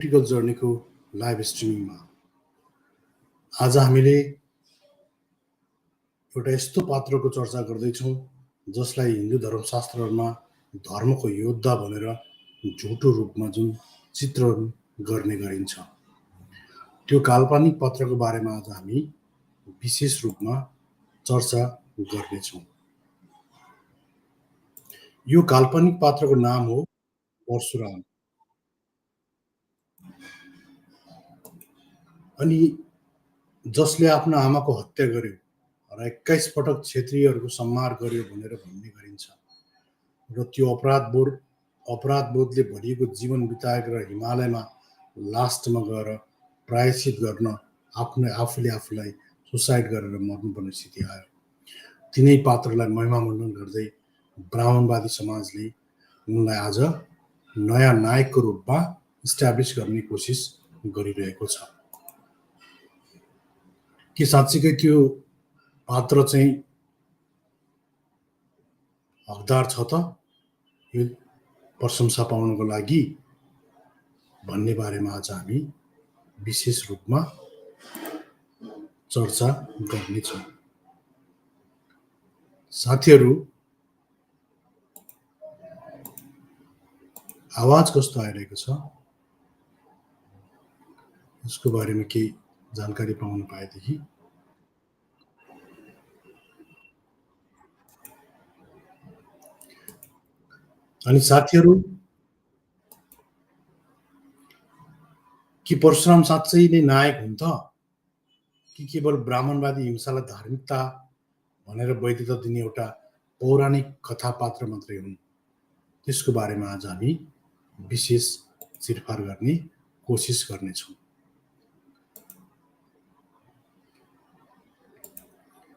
Political जर्नीको live स्ट्रिमिङमा आज हामीले एउटा यस्तो पात्रको चर्चा गर्दैछौँ जसलाई हिन्दू धर्मशास्त्रहरूमा धर्मको योद्धा भनेर झुटो रूपमा जुन चित्रण गर्ने गरिन्छ, त्यो काल्पनिक पात्रको बारेमा आज हामी विशेष रूपमा चर्चा गर्नेछौँ। यो काल्पनिक पात्रको नाम हो परशुराम। अनि जसले आफ्नो आमाको हत्या गर्यो र 21 पटक क्षेत्रीयहरूको संहार गर्यो भनेर भन्ने गरिन्छ र त्यो अपराधबोधले भरिएको जीवन बिताएको र हिमालयमा लास्टमा गएर प्रायश्चित गर्न आफूले आफूलाई सुसाइड गरेर मर्नुपर्ने स्थिति आयो। तिनै पात्रलाई महिमामण्डन गर्दै ब्राह्मणवादी समाजले उनलाई आज नयाँ नायकको रूपमा इस्टाब्लिस गर्ने कोसिस गरिरहेको छ। के साँच्चीकै त्यो पात्र चाहिँ हकदार छ त यो प्रशंसा पाउनको लागि भन्ने बारेमा आज हामी विशेष रूपमा चर्चा गर्नेछौँ। साथीहरू, आवाज कस्तो आइरहेको छ यसको बारेमा केही जानकारी पाउन पाएदेखि अनि साथीहरू, के परशुराम साँच्चै नै नायक हुन् त कि केवल ब्राह्मणवादी हिंसालाई धार्मिकता भनेर वैधता दिने एउटा पौराणिक कथापात्र मात्रै हुन्? त्यसको बारेमा आज हामी विशेष छिरफार गर्ने कोसिस गर्नेछौँ।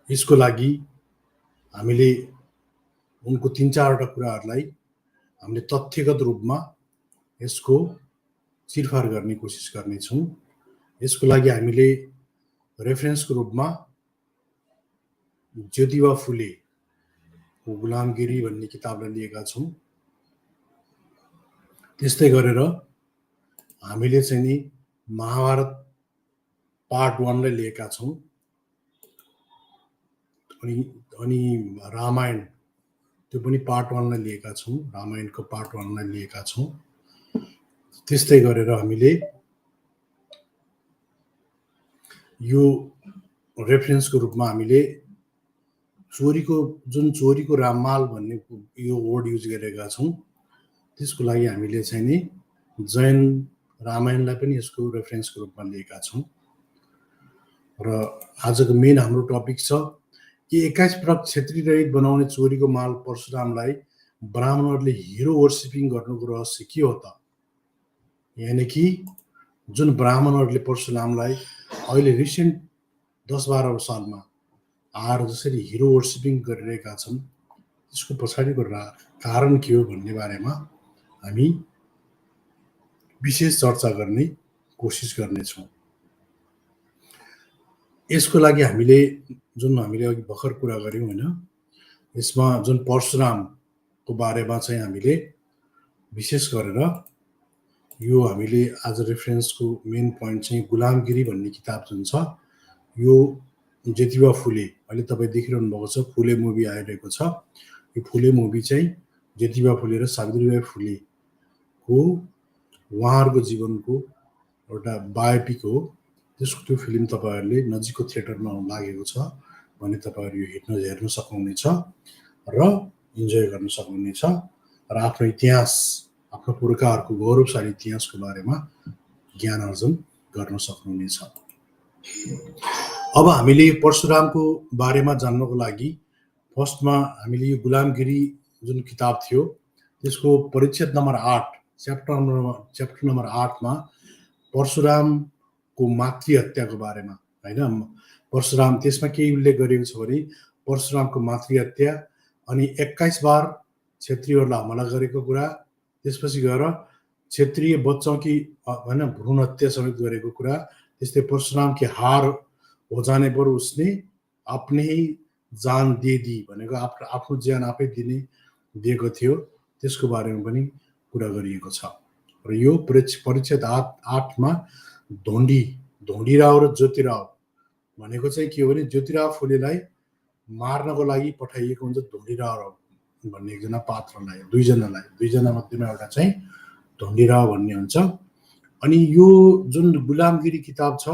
यसको लागि हामीले उनको 3-4वटा कुराहरूलाई हामीले तथ्यगत रूपमा यसको छिरफार गर्ने कोसिस गर्नेछौँ। यसको लागि हामीले रेफरेन्सको रूपमा ज्योतिबा फुलेको गुलामगिरी भन्ने किताबलाई लिएका छौँ। त्यस्तै गरेर हामीले चाहिँ नि महाभारत पार्ट 1लाई लिएका छौँ अनि रामायण त्यो पनि पार्ट 1लाई लिएका छौँ, रामायणको पार्ट 1लाई लिएका छौँ। त्यस्तै गरेर हामीले यो रेफरेन्सको रूपमा हामीले चोरीको राममाल भन्ने यो वर्ड युज गरेका छौँ। त्यसको लागि हामीले चाहिँ नि जैन रामायणलाई पनि यसको रेफरेन्सको रूपमा लिएका छौँ। र आजको मेन हाम्रो टपिक छ कि 21 पटक क्षेत्री रहित बनाउने चोरीको माल परशुरामलाई ब्राह्मणहरूले हिरो वर्सिपिङ गर्नुको रहस्य के हो त? यानि कि जुन ब्राह्मणहरूले परशुरामलाई अहिले रिसेन्ट 10-12 सालमा आएर जसरी हिरो वर्सिपिङ गरिरहेका छन्, त्यसको पछाडिको कारण के हो भन्ने बारेमा हामी विशेष चर्चा गर्ने कोसिस गर्नेछौँ। यसको लागि हामीले अघि भर्खर कुरा गऱ्यौँ होइन, यसमा जुन परशुरामको बारेमा चाहिँ हामीले विशेष गरेर यो हामीले आज रेफरेन्सको मेन पोइन्ट चाहिँ गुलामगिरी भन्ने किताब जुन छ, यो ज्योतिबा फुले, अहिले तपाईँ देखिरहनु भएको छ फुले मुभी आइरहेको छ। यो फुले मुभी चाहिँ ज्योतिबा फुले र सावित्रीबाई फुलेको उहाँहरूको जीवनको एउटा बायोपिक हो। त्यो फिल्म तपाईँहरूले नजिकको थिएटरमा लागेको छ भने तपाईँहरू यो हेर्न सक्नुहुनेछ र इन्जोय गर्न सक्नुहुनेछ र आफ्नो इतिहास, आफ्नो पुर्खाहरूको गौरवशाली इतिहासको बारेमा ज्ञान आर्जन गर्न सक्नुहुनेछ। अब हामीले परशुरामको बारेमा जान्नको लागि फर्स्टमा हामीले यो गुलामगिरी जुन किताब थियो त्यसको परिच्छेद नम्बर 8 च्याप्टर नम्बर 8मा परशुरामको मातृहत्याको बारेमा होइन, परशुराम त्यसमा के उल्लेख गरिएको छ भने परशुरामको मातृहत्या अनि 21 बार क्षेत्रीहरूलाई हमला गरेको कुरा, त्यसपछि गएर क्षेत्रीय बच्चों की होइन भ्रूण हत्या समेत गरेको कुरा, त्यस्तै परशुराम की हार हो जाने पर उसने आफ्नै जान दिएदी भनेको आफ्नो ज्यान आफै दिएको थियो, त्यसको बारेमा पनि कुरा गरिएको छ। र यो परिच्छेद 8मा ढोण्डीराव र ज्योतिराव भनेको चाहिँ के हो भने ज्योतिराव फुलेलाई मार्नको लागि पठाइएको हुन्छ ढोण्डीराव भन्ने एकजना पात्रलाई, दुईजना मध्येमा एउटा चाहिँ ढोण्डीराव भन्ने हुन्छ। अनि यो जुन गुलामगिरी किताब छ,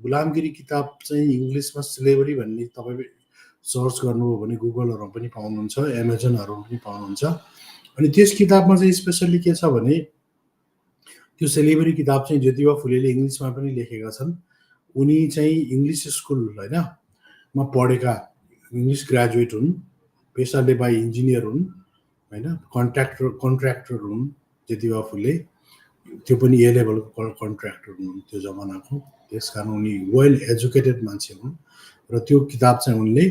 गुलामगिरी किताब चाहिँ इङ्ग्लिसमा स्लेभरी भन्ने तपाईँ सर्च गर्नुभयो भने गुगलहरूमा पनि पाउनुहुन्छ, एमाजोनहरूमा पनि पाउनुहुन्छ। अनि त्यस किताबमा चाहिँ स्पेसल्ली के छ भने त्यो स्लेभरी किताब चाहिँ ज्योतिबा फुलेले इङ्ग्लिसमा पनि लेखेका छन्। उनी चाहिँ इङ्ग्लिस स्कुल होइन मा पढेका इङ्ग्लिस ग्रेजुएट हुन्, पेसाले बाई इन्जिनियर हुन् होइन, कन्ट्र्याक्टर हुन् ज्योतिबा फुले, त्यो पनि ए लेभलको कन्ट्र्याक्टर हुन् त्यो जमानाको। त्यसकारण उनी वेल एजुकेटेड मान्छे हुन् र त्यो किताब चाहिँ उनले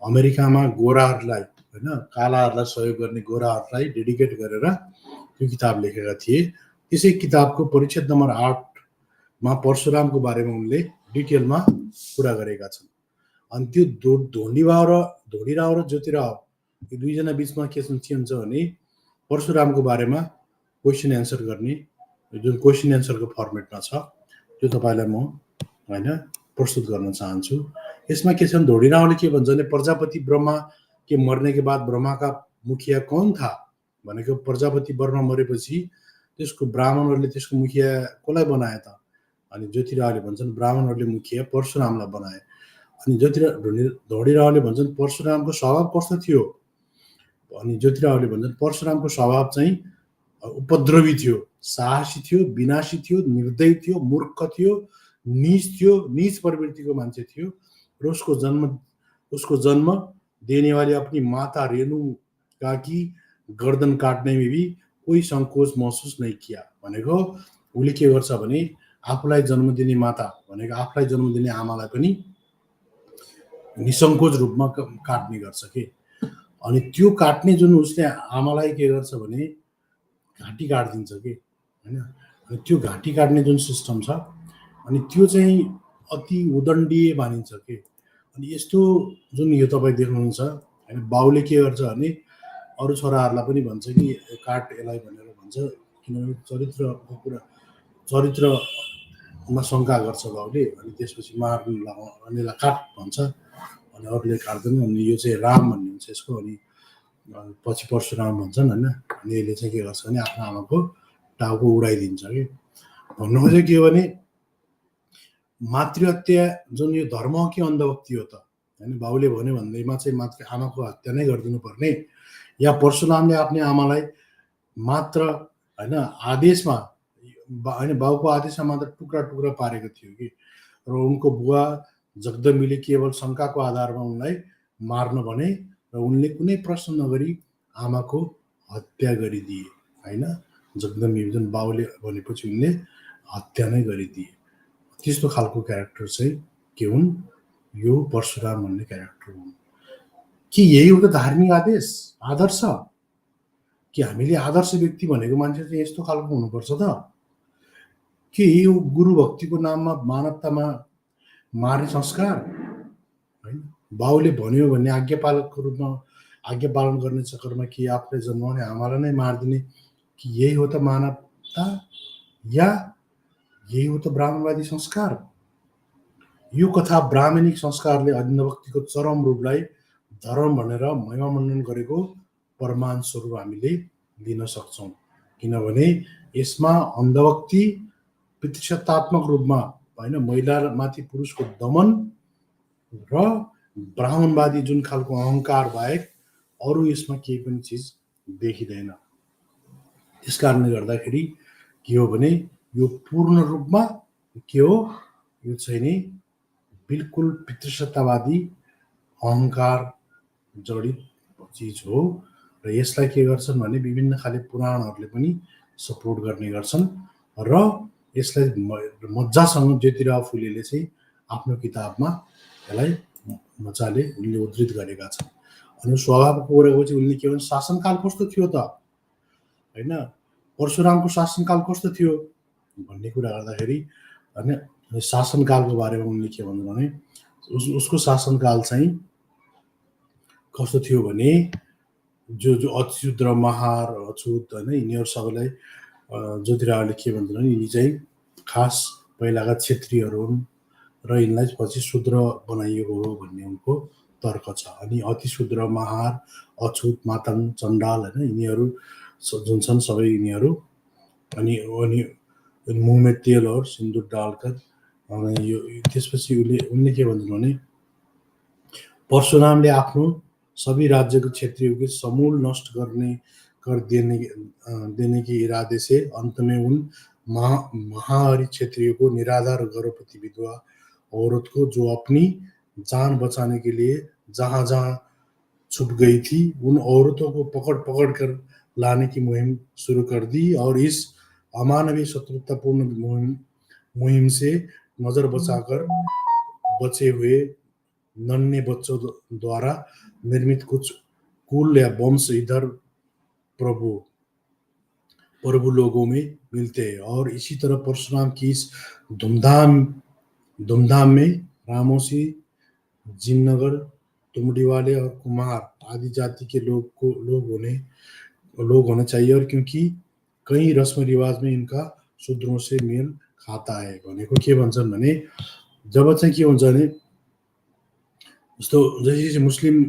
अमेरिकामा गोराहरूलाई होइन कालाहरूलाई सहयोग गर्ने गोराहरूलाई डेडिकेट गरेर त्यो किताब लेखेका थिए। त्यसै किताबको परिच्छेद नम्बर 8मा परशुरामको बारेमा उनले डिटेलमा कुरा गरेका छन्। अनि त्यो ढोण्डीराव र ज्योतिराव यो दुईजना बिचमा के हुन्छ भने परशुरामको बारेमा क्वेसन एन्सर गर्ने जुन क्वेसन एन्सरको फर्मेटमा छ त्यो तपाईँलाई म होइन प्रस्तुत गर्न चाहन्छु। यसमा के छ भने ढोण्डीरावले के भन्छ भने प्रजापति ब्रह्मा के मर्ने के बाद ब्रह्मा का मुखिया कौन था भनेको प्रजापति ब्रह्मा मरेपछि त्यसको ब्राह्मणहरूले त्यसको मुखिया कसलाई बनाए त? अनि ज्योतिरावले भन्छन् ब्राह्मणहरूले मुखिया परशुरामलाई बनाए। अनि ढोण्डीरावले भन्छन् परशुरामको स्वभाव कस्तो थियो? अनि ज्योतिरावले भन्छन् परशुरामको स्वभाव चाहिँ उपद्रवी थियो, साहसी थियो, विनाशी थियो, निर्दयी थियो, मूर्ख थियो, नीच प्रवृत्तिको मान्छे थियो र उसको जन्म देने वाली अपनी माता रेणुका की गर्दन काट्ने में भी कोही संकोच महसुस नहीं किया भनेको उसले के गर्छ भने आफूलाई जन्म दिने माता भनेको आफूलाई जन्म दिने आमालाई पनि निसंकोच रूपमा काट्ने गर्छ के। अनि त्यो काट्ने जुन उसले आमालाई के गर्छ भने घाँटी काटिदिन्छ के हैन। अनि त्यो घाँटी काट्ने जुन सिस्टम छ अनि त्यो चाहिँ अति उदण्डीय मानिन्छ के। अनि यस्तो जुन यो तपाईँ देख्नुहुन्छ हैन, बाउले के गर्छ भने अरू छोराहरूलाई पनि भन्छ कि काट यसलाई भनेर भन्छ, किनभने चरित्रमा शङ्का गर्छ बाउले। अनि त्यसपछि मार्नु अनिलाई काट भन्छ अनि अरूले काट्दैन। अनि यो चाहिँ राम भन्ने हुन्छ यसको। अनि पछि परशुराम भन्छन् होइन। अनि यसले चाहिँ के गर्छ भने आफ्नो आमाको टाउको उडाइदिन्छ कि। भन्नुको चाहिँ के हो भने मातृहत्या जुन यो धर्म हो कि अन्धभक्ति हो त होइन। बाउले भन्यो भन्दैमा चाहिँ मात्र आमाको हत्या नै गरिदिनु पर्ने, या परशुरामले आफ्नो आमालाई मात्र होइन आदेशमा होइन बाउको आदेशमा मात्र टुक्रा टुक्रा पारेको थियो कि। र उनको बुवा जगदम्बीले केवल शङ्काको आधारमा उनलाई मार्न भने र उनले कुनै प्रश्न नगरी आमाको हत्या गरिदिए होइन। जगदम्बी जुन बाउले भनेपछि उनले हत्या नै गरिदिए। त्यस्तो खालको क्यारेक्टर चाहिँ के हुन्, यो परशुराम भन्ने क्यारेक्टर हुन्। कि यही हो त धार्मिक आदर्श कि हामीले आदर्श व्यक्ति भनेको मान्छे चाहिँ यस्तो खालको हुनुपर्छ त? कि यो गुरु भक्तिको नाममा मानवतामा मार्ने संस्कार होइन। बाउले भन्यो भने आज्ञापालकको रूपमा आज्ञा पालन गर्ने चक्करमा कि आफूले जन्माउने आमालाई नै मारिदिने, कि यही हो त मानवता या यही हो त ब्राह्मणवादी संस्कार? यो कथा ब्राह्मणिक संस्कारले अन्धभक्तिको चरम रूपलाई धर्म भनेर महिमामण्डन गरेको प्रमाण स्वरूप हामीले लिन सक्छौँ। किनभने यसमा अन्धभक्ति पितृसत्तात्मक रूपमा होइन महिलामाथि पुरुषको दमन र ब्राह्मणवादी जुन खालको अहङ्कार बाहेक अरू यसमा केही पनि चिज देखिँदैन। त्यस कारणले गर्दाखेरि के हो भने यो पूर्ण रूपमा के हो, यो चाहिँ नि बिल्कुल पितृसत्तावादी अहङ्कार जडित चिज हो। र यसलाई के गर्छन् भने विभिन्न खाले पुराणहरूले पनि सपोर्ट गर्ने गर्छन् र यसलाई मजासँग ज्योतिराव फुलेले चाहिँ आफ्नो किताबमा यसलाई मजाले उनले उद्धृत गरेका छन्। अनि स्वभावको कुराको चाहिँ उनले के भन्छ शासनकाल कस्तो थियो त होइन, परशुरामको शासनकाल कस्तो थियो भन्ने कुरा गर्दाखेरि होइन शासनकालको बारेमा उनले के भन्छ भने उसको शासनकाल चाहिँ कस्तो थियो भने जो अच्युत र महार अछुत होइन यिनीहरू सबैलाई ज्योतिरावले के भन्छन् भने यिनी चाहिँ खास पहिलाका क्षेत्रीहरू हुन् र यिनलाई पछि शूद्र बनाइएको हो भन्ने उनको तर्क छ। अनि अति शूद्र, महार, अछुत, माताङ, चण्डाल होइन यिनीहरू जुन छन् सबै यिनीहरू अनि अनि मुँहमा तेल और सिन्दुर डालकर यो त्यसपछि उनले के भन्छन् भने परशुरामले आफ्नो सभी राज्यको क्षेत्रीयों समूल नष्ट कर देने के इरादे से अंत में उन महाहरि क्षेत्रियों को निराधार गर्भवती विधवा औरत को जो अपनी जान बचाने के लिए जहां जहां छुप गई थी उन औरतों को पकड़ कर लाने की मुहिम शुरू कर दी और इस अमानवीय शत्रुतापूर्ण मुहिम से नजर बचाकर बचे हुए नन्हे बच्चों द्वारा निर्मित कुछ कुल या वंश इधर प्रभु लोगों में मिलते हैं। और इसी तरह परशुराम की इस धूमधाम में रामोसी, जिननगर, तुमड़ीवाले और कुमार आदि जाति के लोग होने चाहिए और क्योंकि कई रस्म रिवाज में इनका शूद्रों से मेल खाता है भनेको के भन्छन् भने जब चाहिँ के हुन्छ भने जस्तो जैसे मुस्लिम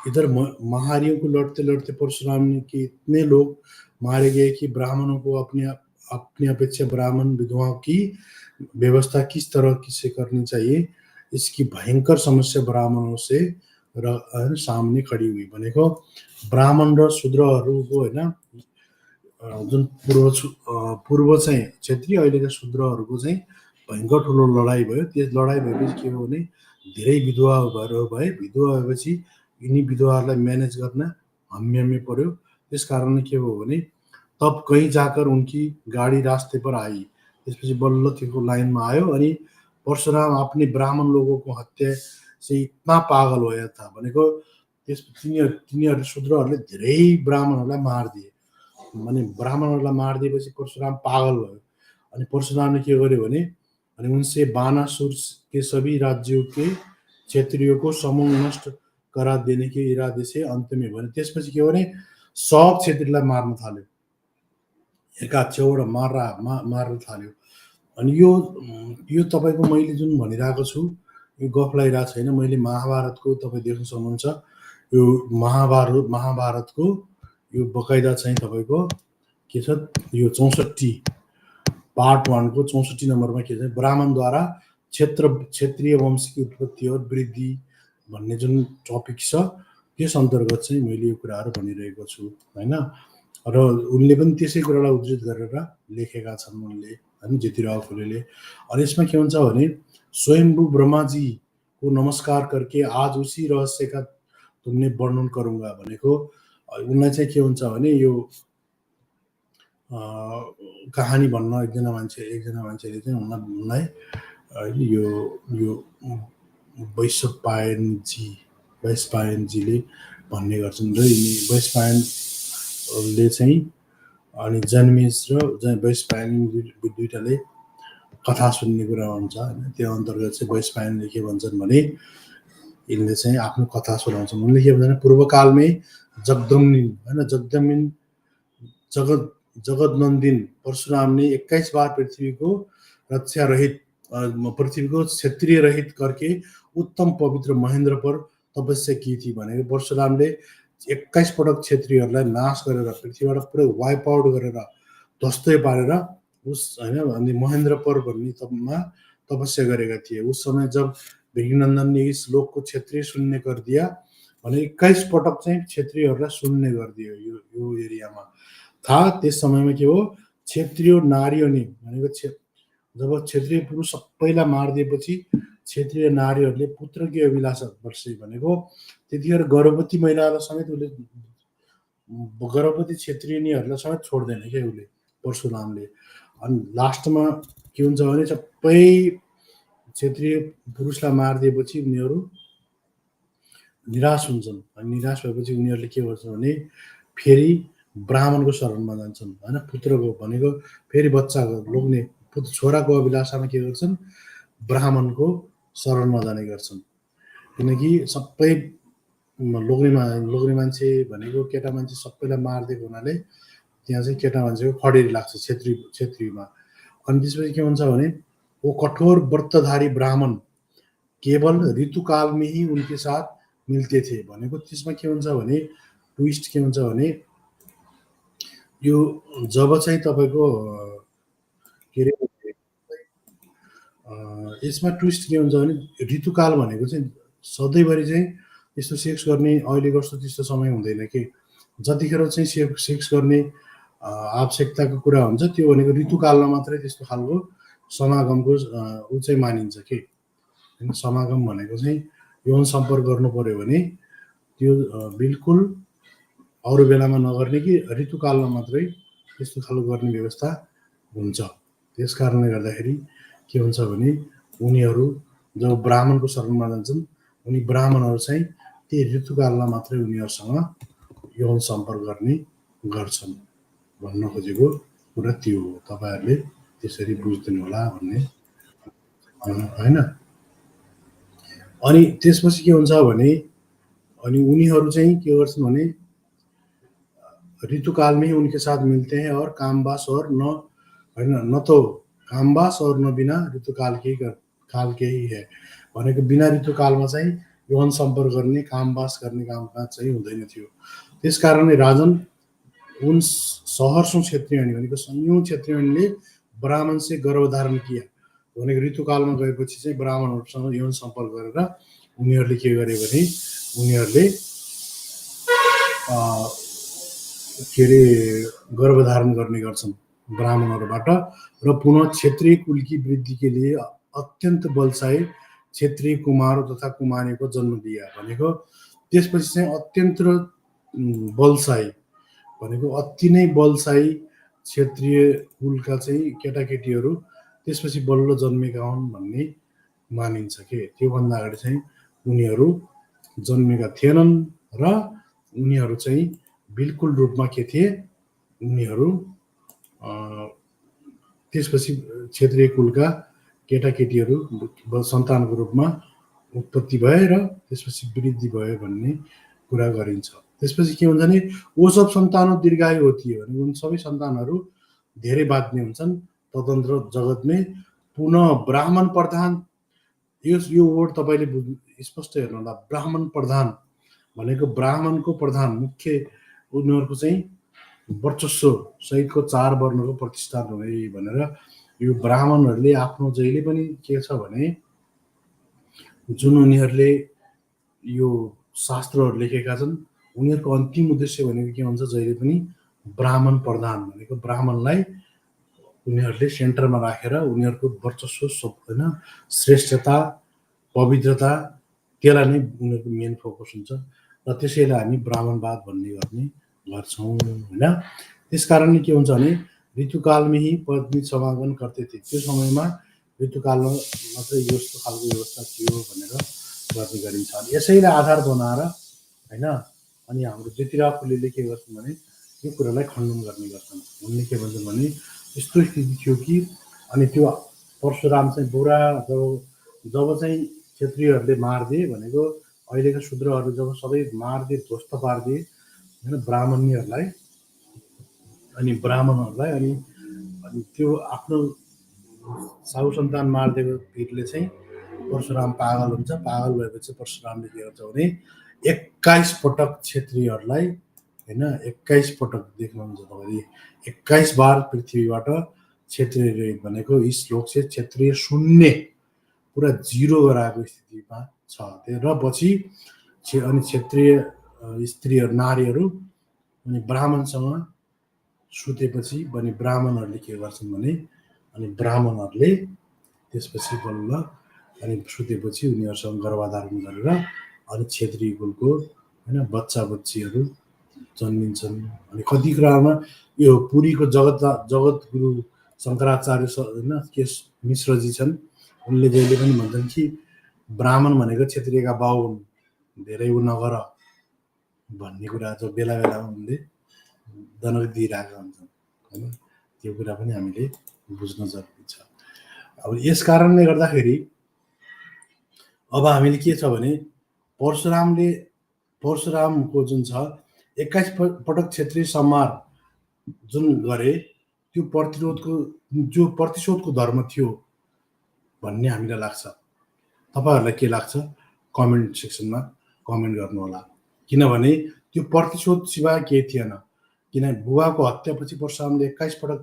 इधर महारियों को लड़ते लड़ते परशुराम के इतने लोग मारे गए कि ब्राह्मणों को अपनी अपेक्षा ब्राह्मण विधवाओं की व्यवस्था किस तरह से करनी चाहिए इसकी भयंकर समस्या ब्राह्मणों से सामने खड़ी हुई भनेको ब्राह्मण र शूद्रहरूको हैन जुन पूर्व चाहिँ क्षेत्रीय अहिलेका शूद्रहरूको चाहिँ भयंकर ठुलो लडाई भयो। त्यस लडाई भएपछि के हो भने धेरै विधवा भए भएपछि यिनी विधवाहरूलाई म्यानेज गर्न हम्मे पर्यो। त्यस कारणले के हो भने तब कहीं जाकर उनकी गाडी रास्ते पर आई। त्यसपछि बल्ल त्यो लाइनमा आयो अनि परशुराम अपने ब्राह्मण लोगों को हत्या से इतना पागल होया था भनेको त्यस तिनीहरू शूद्रहरूले धेरै ब्राह्मणहरूलाई मारिदिए। माने ब्राह्मणहरूलाई मारिदिएपछि परशुराम पागल भयो। अनि परशुरामले के गर्यो भने अनि उनसे बानासुर के सभी राज्यों के क्षेत्रियों को समूल नष्ट करा देने के इरादे से अंत में भने त्यसपछि के हो भने सब क्षेत्रीलाई मार्न थाल्यो। एका छेउबाट मार्न थाल्यो। अनि यो तपाईको मैले जुन भनिरहेको छु यो गफ लगाइरहेको छैन। मैले महाभारतको तपाईँ देख्न सक्नुहुन्छ। यो महाभारतको यो बकाइदा चाहिँ तपाईको के छ यो 64 पार्ट 1 को 64 नम्बरमा के छ ब्राह्मणद्वारा क्षेत्रीय वंश की उत्पत्ति और वृद्धि भन्ने जुन टपिक छ त्यस अन्तर्गत चाहिँ मैले यो कुराहरू भनिरहेको छु हैन। र उनले पनि त्यसै कुरालाई उद्धृत गरेर लेखेका छन् उनले हैन ज्योतिराव फुलेले। अनि यसमा के हुन्छ भने स्वयंभू ब्रह्मा जी को नमस्कार करके आज उसी रहस्य का तुमने वर्णन करूंगा भनेको उनलाई चाहिँ के हुन्छ भने यो कहानी भन्न एकजना मान्छेले चाहिँ उनलाई यो वैशपायनजीले भन्ने गर्छन् र यिनी वैशपायनले चाहिँ अनि जन्मेज र वैशपायन दुईटाले कथा सुन्ने कुरा हुन्छ हैन। त्यो अन्तर्गत चाहिँ वैशपायनले के भन्छन् भने यिनले चाहिँ आफ्नो कथा सुनाउँछन्। उनले के भन्छन् पूर्वकालमै जगदनन्दिन परशुराम ने 21 बार पृथ्वी को क्षेत्रीय रहित करके उत्तम पवित्र महेन्द्र पर तपस्या की थी भनेको परशुरामले 21 पटक क्षेत्रीयहरूलाई नाश गरेर पृथ्वीबाट पुरै वाइप आउट गरेर ध्वस्तै पारेर उस हैन अनि महेन्द्र पर भन्ने तपमा तपस्या गरेका थिए। उस समय जब भृगुनन्दन ने इस लोक को क्षेत्रीय शून्य कर दिया भने 21 पटक चाहिँ क्षेत्रीयहरूलाई शून्य गरिदियो यो एरियामा था। त्यस समयमा के हो क्षेत्रीय नारीहरू नि भनेको जब क्षेत्रीय पुरुष सबैलाई मारिदिएपछि क्षेत्रीय नारीहरूले पुत्रकी अभिलाषा बढ्छे भनेको त्यतिखेर गर्भवती महिलालाई समेत उसले गर्भवती क्षेत्रीयनीहरूलाई समेत छोड्दैन के उसले परशुरामले। अनि लास्टमा के हुन्छ भने सबै क्षेत्रीय पुरुषलाई मारिदिएपछि उनीहरू निराश हुन्छन्। अनि निराश भएपछि उनीहरूले के गर्छन् भने फेरि ब्राह्मणको शरणमा जान्छन् हैन। पुत्रको भनेको फेरि बच्चाको लोग्ने छोराको अभिलाषामा के गर्छन् ब्राह्मणको शरणमा जाने गर्छन्। किनकि सबै लोग्ने मान्छे भनेको केटा मान्छे सबैलाई मारिदिएको हुनाले त्यहाँ चाहिँ केटा मान्छेको खडेरी लाग्छ क्षेत्रीमा। अनि त्यसपछि के हुन्छ भने वो कठोर व्रतधारी ब्राह्मण केवल ऋतुकाल में ही उनके साथ मिल्ते थे भनेको त्यसमा के हुन्छ भने ट्विस्ट के हुन्छ भने यो जब चाहिँ तपाईँको के अरे यसमा ट्विस्ट के हुन्छ भने ऋतुकाल भनेको चाहिँ सधैँभरि चाहिँ यस्तो सेक्स गर्ने अहिलेको जस्तो त्यस्तो समय हुँदैन कि जतिखेर चाहिँ सेक्स गर्ने आवश्यकताको कुरा हुन्छ त्यो भनेको ऋतुकालमा मात्रै त्यस्तो खालको समागमको ऊ चाहिँ मानिन्छ कि होइन। समागम भनेको चाहिँ यौन सम्पर्क गर्नु पर्यो भने त्यो बिल्कुल अरू बेलामा नगर्ने कि ऋतुकालमा मात्रै त्यस्तो खालको गर्ने व्यवस्था हुन्छ। त्यस कारणले गर्दाखेरि के हुन्छ भने उनीहरू जब ब्राह्मणको शरणमा जान्छन् उनी ब्राह्मणहरू चाहिँ त्यही ऋतुकालमा मात्रै उनीहरूसँग यौन सम्पर्क गर्ने गर्छन् भन्न खोजेको कुरा त्यो हो। तपाईँहरूले त्यसरी बुझ्दिनु होला भन्ने होइन। अनि त्यसपछि के हुन्छ भने अनि उनीहरू चाहिँ के गर्छन् भने ऋतुकाल में ही उनके साथ मिलते हैं और कामवास और न तो कामवास और न बिना ऋतुकाल के ही है भनेको बिना ऋतुकालमा चाहिँ यौन सम्पर्क गर्ने कामवास गर्ने कामकाज चाहिँ हुँदैन थियो। त्यस कारणले राजन उन सहर्षौं क्षेत्रीयणी भनेको सयौं क्षेत्रीयणीले ब्राह्मण से गर्भधारण किया भनेको ऋतुकालमा गएपछि चाहिँ ब्राह्मणहरूसँग यौन सम्पर्क गरेर उनीहरूले के गरे भने उनीहरूले के अरे गर्भधारण गर्ने गर्छन् ब्राह्मणहरूबाट र पुनः क्षेत्रीय कुल की वृद्धि के लिए अत्यन्त बलशाही क्षेत्रीय कुमार तथा कुमारीको जन्म दिया भनेको त्यसपछि चाहिँ अत्यन्त बलशाही भनेको अति नै बलशाही क्षेत्रीय कुलका चाहिँ केटाकेटीहरू त्यसपछि बल्ल जन्मेका हुन् भन्ने मानिन्छ के। त्योभन्दा अगाडि चाहिँ उनीहरू जन्मेका थिएनन् र उनीहरू चाहिँ बिल्कुल रूपमा के थिए उनीहरू त्यसपछि क्षेत्रीय कुलका केटाकेटीहरू सन्तानको रूपमा उत्पत्ति भए र त्यसपछि वृद्धि भयो भन्ने कुरा गरिन्छ। त्यसपछि के हुन्छ भने वो सब सन्तानों दीर्घायु होती है भने उन सबै सन्तानहरू धेरै बाँच्ने हुन्छन् तदन्त्र जगतमै पुनः ब्राह्मण प्रधान। यो वर्ड तपाईँले स्पष्ट हेर्नु होला ब्राह्मण प्रधान भनेको ब्राह्मणको प्रधान मुख्य उनीहरूको चाहिँ वर्चस्व सहितको 4 वर्णको प्रतिष्ठान हुने भनेर यो ब्राह्मणहरूले आफ्नो जहिले पनि के छ भने जुन उनीहरूले यो शास्त्रहरू लेखेका छन् उनीहरूको अन्तिम उद्देश्य भनेको के हुन्छ जहिले पनि ब्राह्मण प्रधान भनेको ब्राह्मणलाई उनीहरूले सेन्टरमा राखेर उनीहरूको वर्चस्व होइन श्रेष्ठता पवित्रता त्यसलाई नै उनीहरूको मेन फोकस हुन्छ र त्यसैले हामी ब्राह्मणवाद भन्ने गर्ने गर्छौँ होइन। त्यस कारणले के हुन्छ भने ऋतुकालमै ही पत्नी समागम गर्थे थिए त्यो समयमा ऋतुकालमा मात्रै यस्तो खालको व्यवस्था थियो भनेर गर्ने गरिन्छ। अनि यसैलाई आधार बनाएर होइन अनि हाम्रो ज्योतिराव फुलेले के गर्छन् भने यो कुरालाई खण्डन गर्ने गर्छन्। उनले के भन्छन् भने यस्तो स्थिति थियो कि अनि त्यो परशुराम चाहिँ बुढा जब चाहिँ क्षेत्रीयहरूले मारिदिए भनेको अहिलेका शूद्रहरू जब सबै मारिदिए ध्वस्त पारिदिए होइन ब्राह्मणहरूलाई अनि त्यो आफ्नो साहु सन्तान मारिदिएको वीरले चाहिँ परशुराम पागल हुन्छ। पागल भएपछि परशुरामले के गर्छ भने 21 पटक क्षेत्रीयहरूलाई होइन 21 पटक देख्नुहुन्छ तपाईँले 21 बार पृथ्वीबाट क्षेत्रीय भनेको यस श्लोक चाहिँ क्षेत्रीय शून्य पुरा 0 गराएको स्थितिमा छ। र पछि अनि क्षेत्रीय स्त्रीहरू नारीहरू अनि ब्राह्मणसँग सुतेपछि भने ब्राह्मणहरूले के गर्छन् भने अनि ब्राह्मणहरूले त्यसपछि बल्ल अनि सुतेपछि उनीहरूसँग गर्भधारण गरेर अनि क्षेत्रीय कुलको होइन बच्चा बच्चीहरू जन्मिन्छन्। अनि कति कुरामा यो पुरीको जगत गुरु शङ्कराचार्य होइन के मिश्रजी छन् उनले जहिले पनि भन्छन् कि ब्राह्मण भनेको क्षेत्रीयका बाउ हुन् धेरै उ नगर भन्ने कुरा चाहिँ बेला बेलामा उनले दनक दिइरहेका हुन्छन् होइन। त्यो कुरा पनि हामीले बुझ्न जरुरी छ। अब यस कारणले गर्दाखेरि अब हामीले के छ भने परशुरामको जुन छ 21 पटक क्षेत्रीय संहार जुन गरे त्यो जो प्रतिशोधको धर्म थियो भन्ने हामीलाई लाग्छ। तपाईँहरूलाई के लाग्छ कमेन्ट सेक्सनमा कमेन्ट गर्नुहोला। किनभने त्यो प्रतिशोध सिवाय केही थिएन। किनभने बुबाको हत्यापछि परशुरामले 21 पटक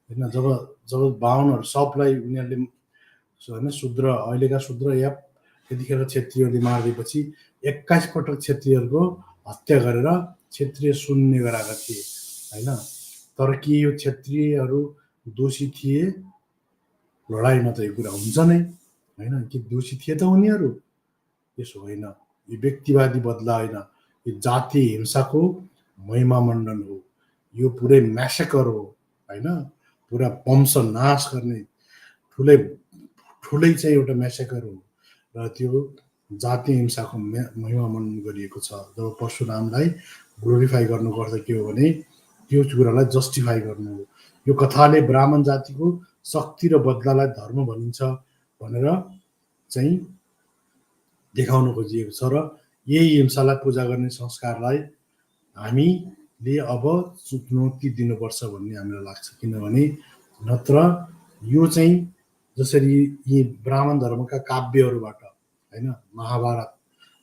होइन जब जब बाहुनहरू सबलाई उनीहरूले होइन शूद्र अहिलेका शूद्र या त्यतिखेर क्षेत्रीहरूले मारिदिएपछि 21 पटक क्षेत्रीहरूको हत्या गरेर क्षेत्रीय शून्य गराएका थिए होइन। तर के यो क्षेत्रीयहरू दोषी थिए लडाइँमा? त यो कुरा हुन्छ नै होइन कि दोषी थिए त उनीहरू? यसो होइन, यो व्यक्तिवादी बदला होइन, यो जातीय हिंसाको महिमामण्डन हो, यो पुरै म्यासेकर हो होइन। पुरा वंश नाश गर्ने ठुलै चाहिँ एउटा म्यासेकर हो र त्यो जातीय हिंसाको महिमामण्डन गरिएको छ। जब परशुरामलाई ग्लोरिफाई गर्नुपर्छ के हो भने त्यो कुरालाई जस्टिफाई गर्नु हो। यो कथाले ब्राह्मण जातिको शक्ति र बदलालाई धर्म भनिन्छ भनेर चाहिँ देखाउन खोजिएको छ र यही हिंसालाई पूजा गर्ने संस्कारलाई हामीले अब चुनौती दिनुपर्छ भन्ने हामीलाई लाग्छ। किनभने नत्र यो चाहिँ जसरी यी ब्राह्मण धर्मका काव्यहरूबाट होइन महाभारत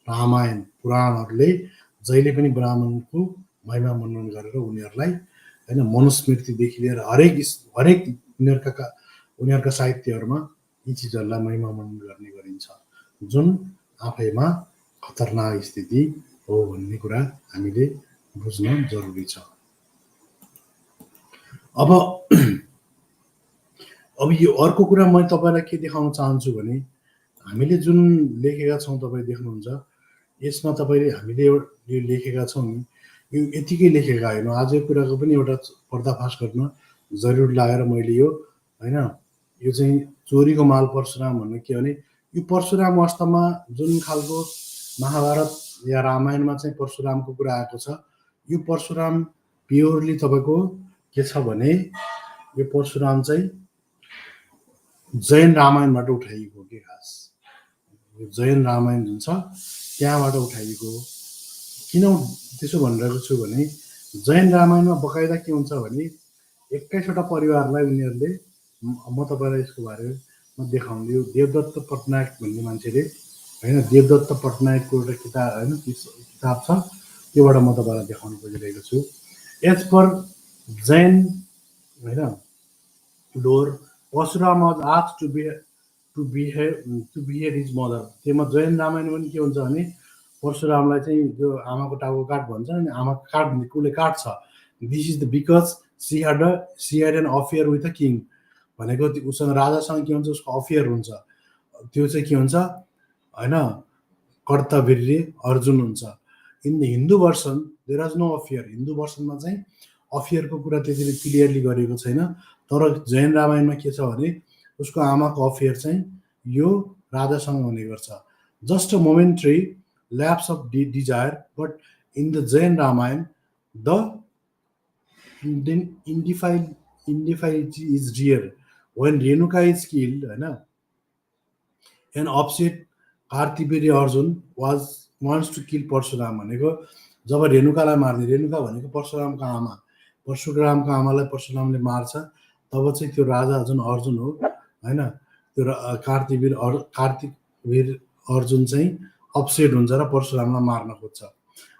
रामायण पुराणहरूले जहिले पनि ब्राह्मणको महिमामण्डन गरेर उनीहरूलाई होइन मनुस्मृतिदेखि लिएर हरेक उनीहरूका साहित्यहरूमा यी चिजहरूलाई महिमामण्डन गर्ने गरिन्छ, जुन आफैमा खतरनाक स्थिति हो भन्ने कुरा हामीले बुझ्न जरुरी छ। अब यो अर्को कुरा म तपाईँलाई के देखाउन चाहन्छु भने हामीले जुन लेखेका छौँ तपाईँ देख्नुहुन्छ यसमा तपाईँले हामीले यो लेखेका छौँ नि यो यतिकै लेखेका होइन। आज यो कुराको पनि एउटा पर्दाफास गर्न जरुरी लागेर मैले यो होइन यो चाहिँ चोरीको माल परशुराम भन्ने के भने यो परशुराम वास्तवमा जुन खालको महाभारत या रामायणमा चाहिँ परशुरामको कुरा आएको छ यो परशुराम प्योरली तपाईँको के छ भने यो परशुराम चाहिँ जैन रामायणबाट उठाइएको के खास यो जैन रामायण जुन छ त्यहाँबाट उठाइएको। किन त्यसो भनिरहेको छु भने जैन रामायणमा बकाइदा के हुन्छ भने 21वटा परिवारलाई उनीहरूले म तपाईँलाई यसको बारेमा देखाउँदै देवदत्त पट्टनायक भन्ने मान्छेले होइन देवदत्त पट्टनायकको एउटा किताब छ त्योबाट म तपाईँलाई देखाउन खोजिरहेको छु। एज पर जैन होइन लोर Parashuram was asked to behead his mother. त्यसमा जैन रामायण पनि के हुन्छ भने परशुरामलाई चाहिँ त्यो आमाको टाउको काट भन्छ अनि आमाको काट कसले काट्छ this is the because she had an affair with a king भनेको उसँग राजासँग के हुन्छ उसको अफेयर हुन्छ। त्यो चाहिँ के हुन्छ होइन कर्तवीर्य अर्जुन हुन्छ। In the Hindu version there is no affair. Hindu भर्सनमा चाहिँ अफेयरको कुरा त्यतिले क्लियरली गरिएको छैन। तर जैन रामायणमा के छ भने उसको आमाको अफेयर चाहिँ यो राजासँग हुने गर्छ। Just a momentary lapse of desire but in the Jain Ramayana the indefinity is real. When Renuka is killed, होइन an upset Kartavirya Arjun wants to kill Parashuram भनेको जब रेणुकालाई मार्ने रेणुका भनेको परशुरामको आमा परशुरामको आमालाई परशुरामले मार्छ तब चाहिँ त्यो राजा जुन अर्जुन हो होइन त्यो कार्तिकवीर अर्जुन चाहिँ अपसेट हुन्छ र परशुरामलाई मार्न खोज्छ।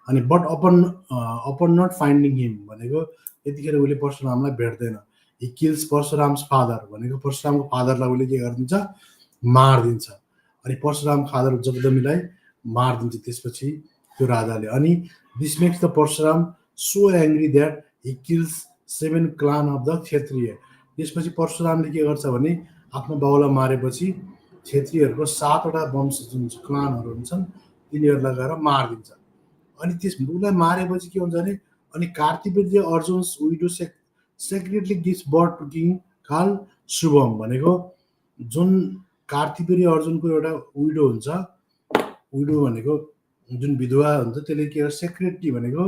अनि बट अपन नट फाइन्डिङ हिम भनेको यतिखेर उसले परशुरामलाई भेट्दैन। हि किल्स परशुराम्स फादर भनेको परशुरामको फादरलाई उसले के गरिदिन्छ मारिदिन्छ। अनि परशुराम फादर जगदम्बीलाई मारिदिन्छ त्यसपछि त्यो राजाले। अनि this makes the Parashuram so angry that he kills 7 clan of the Kshatriya. त्यसपछि परशुरामले के गर्छ भने आफ्नो बाउलाई मारेपछि क्षेत्रीयहरूको 7वटा वंश जुन क्लानहरू हुन्छन् तिनीहरूलाई गएर मारिदिन्छ। अनि त्यस उसलाई मारेपछि के हुन्छ भने अनि Kartavirya Arjun widow secretly gives birth to king called Shubham भनेको जुन कार्तिवीर्य अर्जुनको एउटा विडो हुन्छ। विडो भनेको जुन विधवा हुन्छ त्यसले के सेक्रेटली भनेको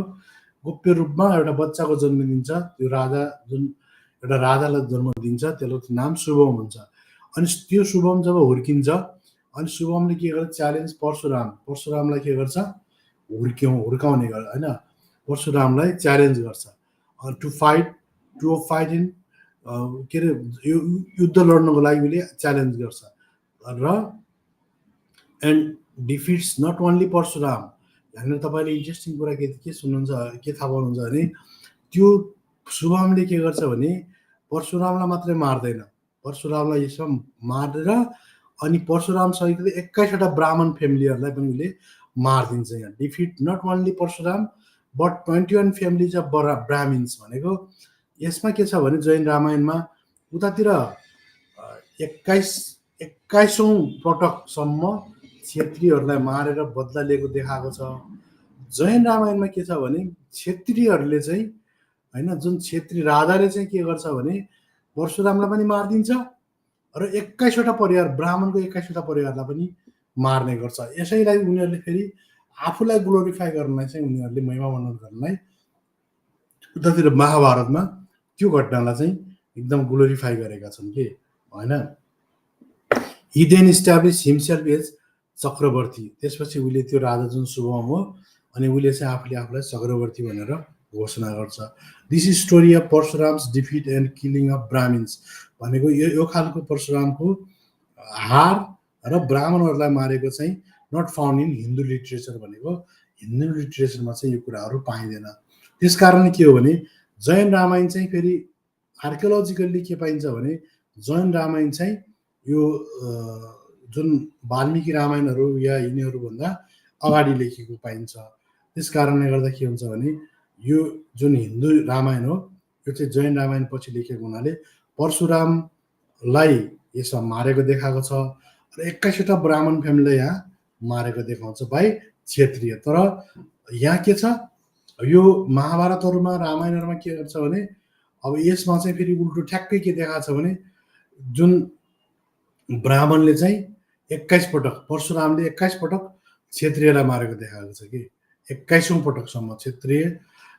गोप्य रूपमा एउटा बच्चाको जन्म दिन्छ। त्यो राजा जुन एउटा राजालाई जन्म दिन्छ त्यसको नाम शुभम हुन्छ। अनि त्यो शुभम जब हुर्किन्छ अनि शुभमले के गर्छ च्यालेन्ज परशुरामलाई के गर्छ हुर्काउने गर्छ होइन परशुरामलाई च्यालेन्ज गर्छ to fight to fight in के अरे युद्ध लड्नको लागि उसले च्यालेन्ज गर्छ र and defeats not only Parashuram. यहाँनिर तपाईँले इन्ट्रेस्टिङ कुरा के सुन्नुहुन्छ के थाहा पाउनुहुन्छ भने त्यो शुभमले के गर्छ भने परशुरामलाई मात्रै मार्दैन, परशुरामलाई यसमा मारेर अनि परशुराम सहितले 21वटा ब्राह्मण फ्यामिलीहरूलाई पनि उसले मारिदिन्छ। यहाँ defeat not only Parashuram but 21 families of Brahmins भनेको यसमा के छ भने जैन रामायणमा उतातिर 21औं पटकसम्म क्षेत्रीहरूलाई मारेर बदला लिएको देखाएको छ। जैन रामायणमा के छ भने क्षेत्रीहरूले चाहिँ होइन जुन क्षेत्री राजाले चाहिँ के गर्छ भने परशुरामलाई पनि मारिदिन्छ र 21वटा परिवार ब्राह्मणको 21वटा परिवारलाई पनि मार्ने गर्छ। यसैलाई उनीहरूले फेरि आफूलाई ग्लोरिफाई गर्नलाई चाहिँ उनीहरूले महिमा मनन गर्नलाई उतातिर महाभारतमा त्यो घटनालाई चाहिँ एकदम ग्लोरिफाई गरेका छन् कि होइन। He then establish himself as chakravarti. त्यसपछि उसले त्यो राजा जुन शुभम हो अनि उसले चाहिँ आफूले आफूलाई चक्रवर्ती भनेर घोषणा गर्छ। This is story of Parashuram's defeat and killing of Brahmins भनेको यो खालको परशुरामको हार र ब्राह्मणहरूलाई मारेको चाहिँ not found in Hindu literature भनेको हिन्दू लिटरेचरमा चाहिँ यो कुराहरू पाइँदैन। त्यस कारणले के हो भने जैन रामायण चाहिँ फेरि आर्कियोलोजिकल्ली के पाइन्छ भने जैन रामायण चाहिँ यो जुन वाल्मिकी रामायणहरू या यिनीहरूभन्दा अगाडि लेखेको पाइन्छ। त्यस कारणले गर्दा के हुन्छ भने यो जुन हिन्दू रामायण हो यो चाहिँ जैन रामायण पछि लेखेको हुनाले परशुरामलाई यसमा मारेको देखाएको छ र 21वटा ब्राह्मण फ्यामिलीलाई यहाँ मारेको देखाउँछ भाइ क्षेत्रीय। तर यहाँ के छ यो महाभारतहरूमा रामायणहरूमा के गर्छ भने अब यसमा चाहिँ फेरि उल्टो ठ्याक्कै के देखाएको छ भने जुन ब्राह्मणले चाहिँ 21 पटक परशुरामले 21 पटक क्षेत्रीयलाई मारेको देखाएको छ कि 21औं पटकसम्म क्षेत्रीय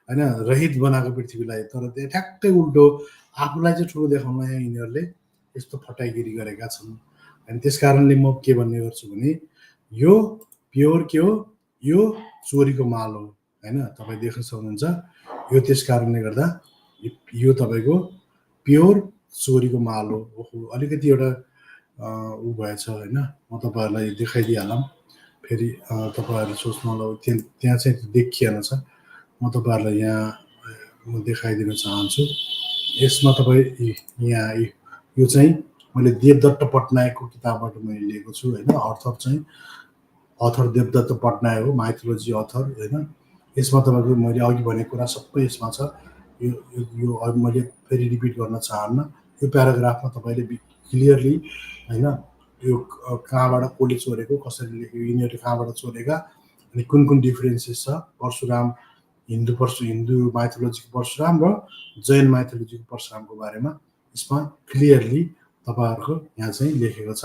होइन रहित बनाएको पृथ्वीलाई। तर त्यो ठ्याक्कै उल्टो आफूलाई चाहिँ ठुलो देखाउन यहाँ यिनीहरूले यस्तो फटाइगिरी गरेका छन्। अनि त्यस कारणले म के भन्ने गर्छु भने यो प्योर के हो यो चोरीको माल हो होइन। तपाईँ देख्न सक्नुहुन्छ यो त्यस कारणले गर्दा यो तपाईँको प्योर चोरीको माल हो। अलिकति एउटा ऊ भएछ होइन म तपाईँहरूलाई देखाइदिइहालौँ फेरि तपाईँहरूले सोच्नु होला त्यहाँ चाहिँ देखिएन छ। म तपाईँहरूलाई यहाँ म देखाइदिन चाहन्छु। यसमा तपाईँ यहाँ यो चाहिँ मैले देवदत्त पट्टनायकको किताबबाट मैले लिएको छु होइन। अथर देवदत्त पट्टनायक हो माइथोलोजी अथर होइन। यसमा तपाईँको मैले अघि भनेको कुरा सबै यसमा छ। यो मैले फेरि रिपिट गर्न चाहन्न। यो प्याराग्राफमा तपाईँले क्लियरली होइन यो कहाँबाट कसले चोरेको कसरी लेख्यो यिनीहरूले कहाँबाट चोरेका अनि कुन कुन डिफरेन्सेस छ परशुराम हिन्दू माइथोलोजीको परशुराम र जैन माइथोलोजीको परशुरामको बारेमा यसमा क्लियरली तपाईँहरूको यहाँ चाहिँ लेखेको छ।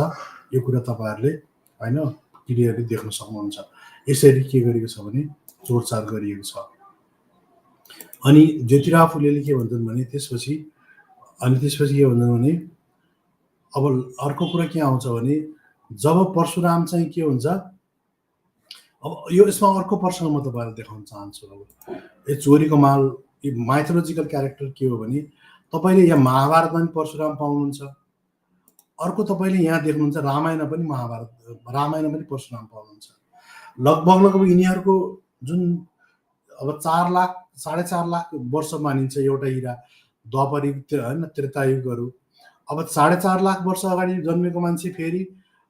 यो कुरा तपाईँहरूले होइन क्लियरली देख्न सक्नुहुन्छ। यसरी के गरेको छ भने चोरचार गरिएको छ। अनि ज्योतिराव फुलेले के भन्छन् भने त्यसपछि के भन्छन् भने अब अर्को कुरा के आउँछ भने जब परशुराम चाहिँ के हुन्छ अब यो यसमा अर्को प्रसङ्ग म तपाईँलाई देखाउन चाहन्छु। अब यो चोरीको माल यो माइथोलोजिकल क्यारेक्टर के हो भने तपाईँले यहाँ महाभारतमा पनि परशुराम पाउनुहुन्छ। अर्को तपाईँले यहाँ देख्नुहुन्छ रामायण पनि रामायण पनि परशुराम पाउनुहुन्छ। लगभग यिनीहरूको जुन अब 4 लाख 4.5 लाख वर्ष मानिन्छ एउटा इरा द्वापर युग होइन त्रेतायुगहरू। अब 4.5 लाख वर्ष अगाडि जन्मेको मान्छे फेरि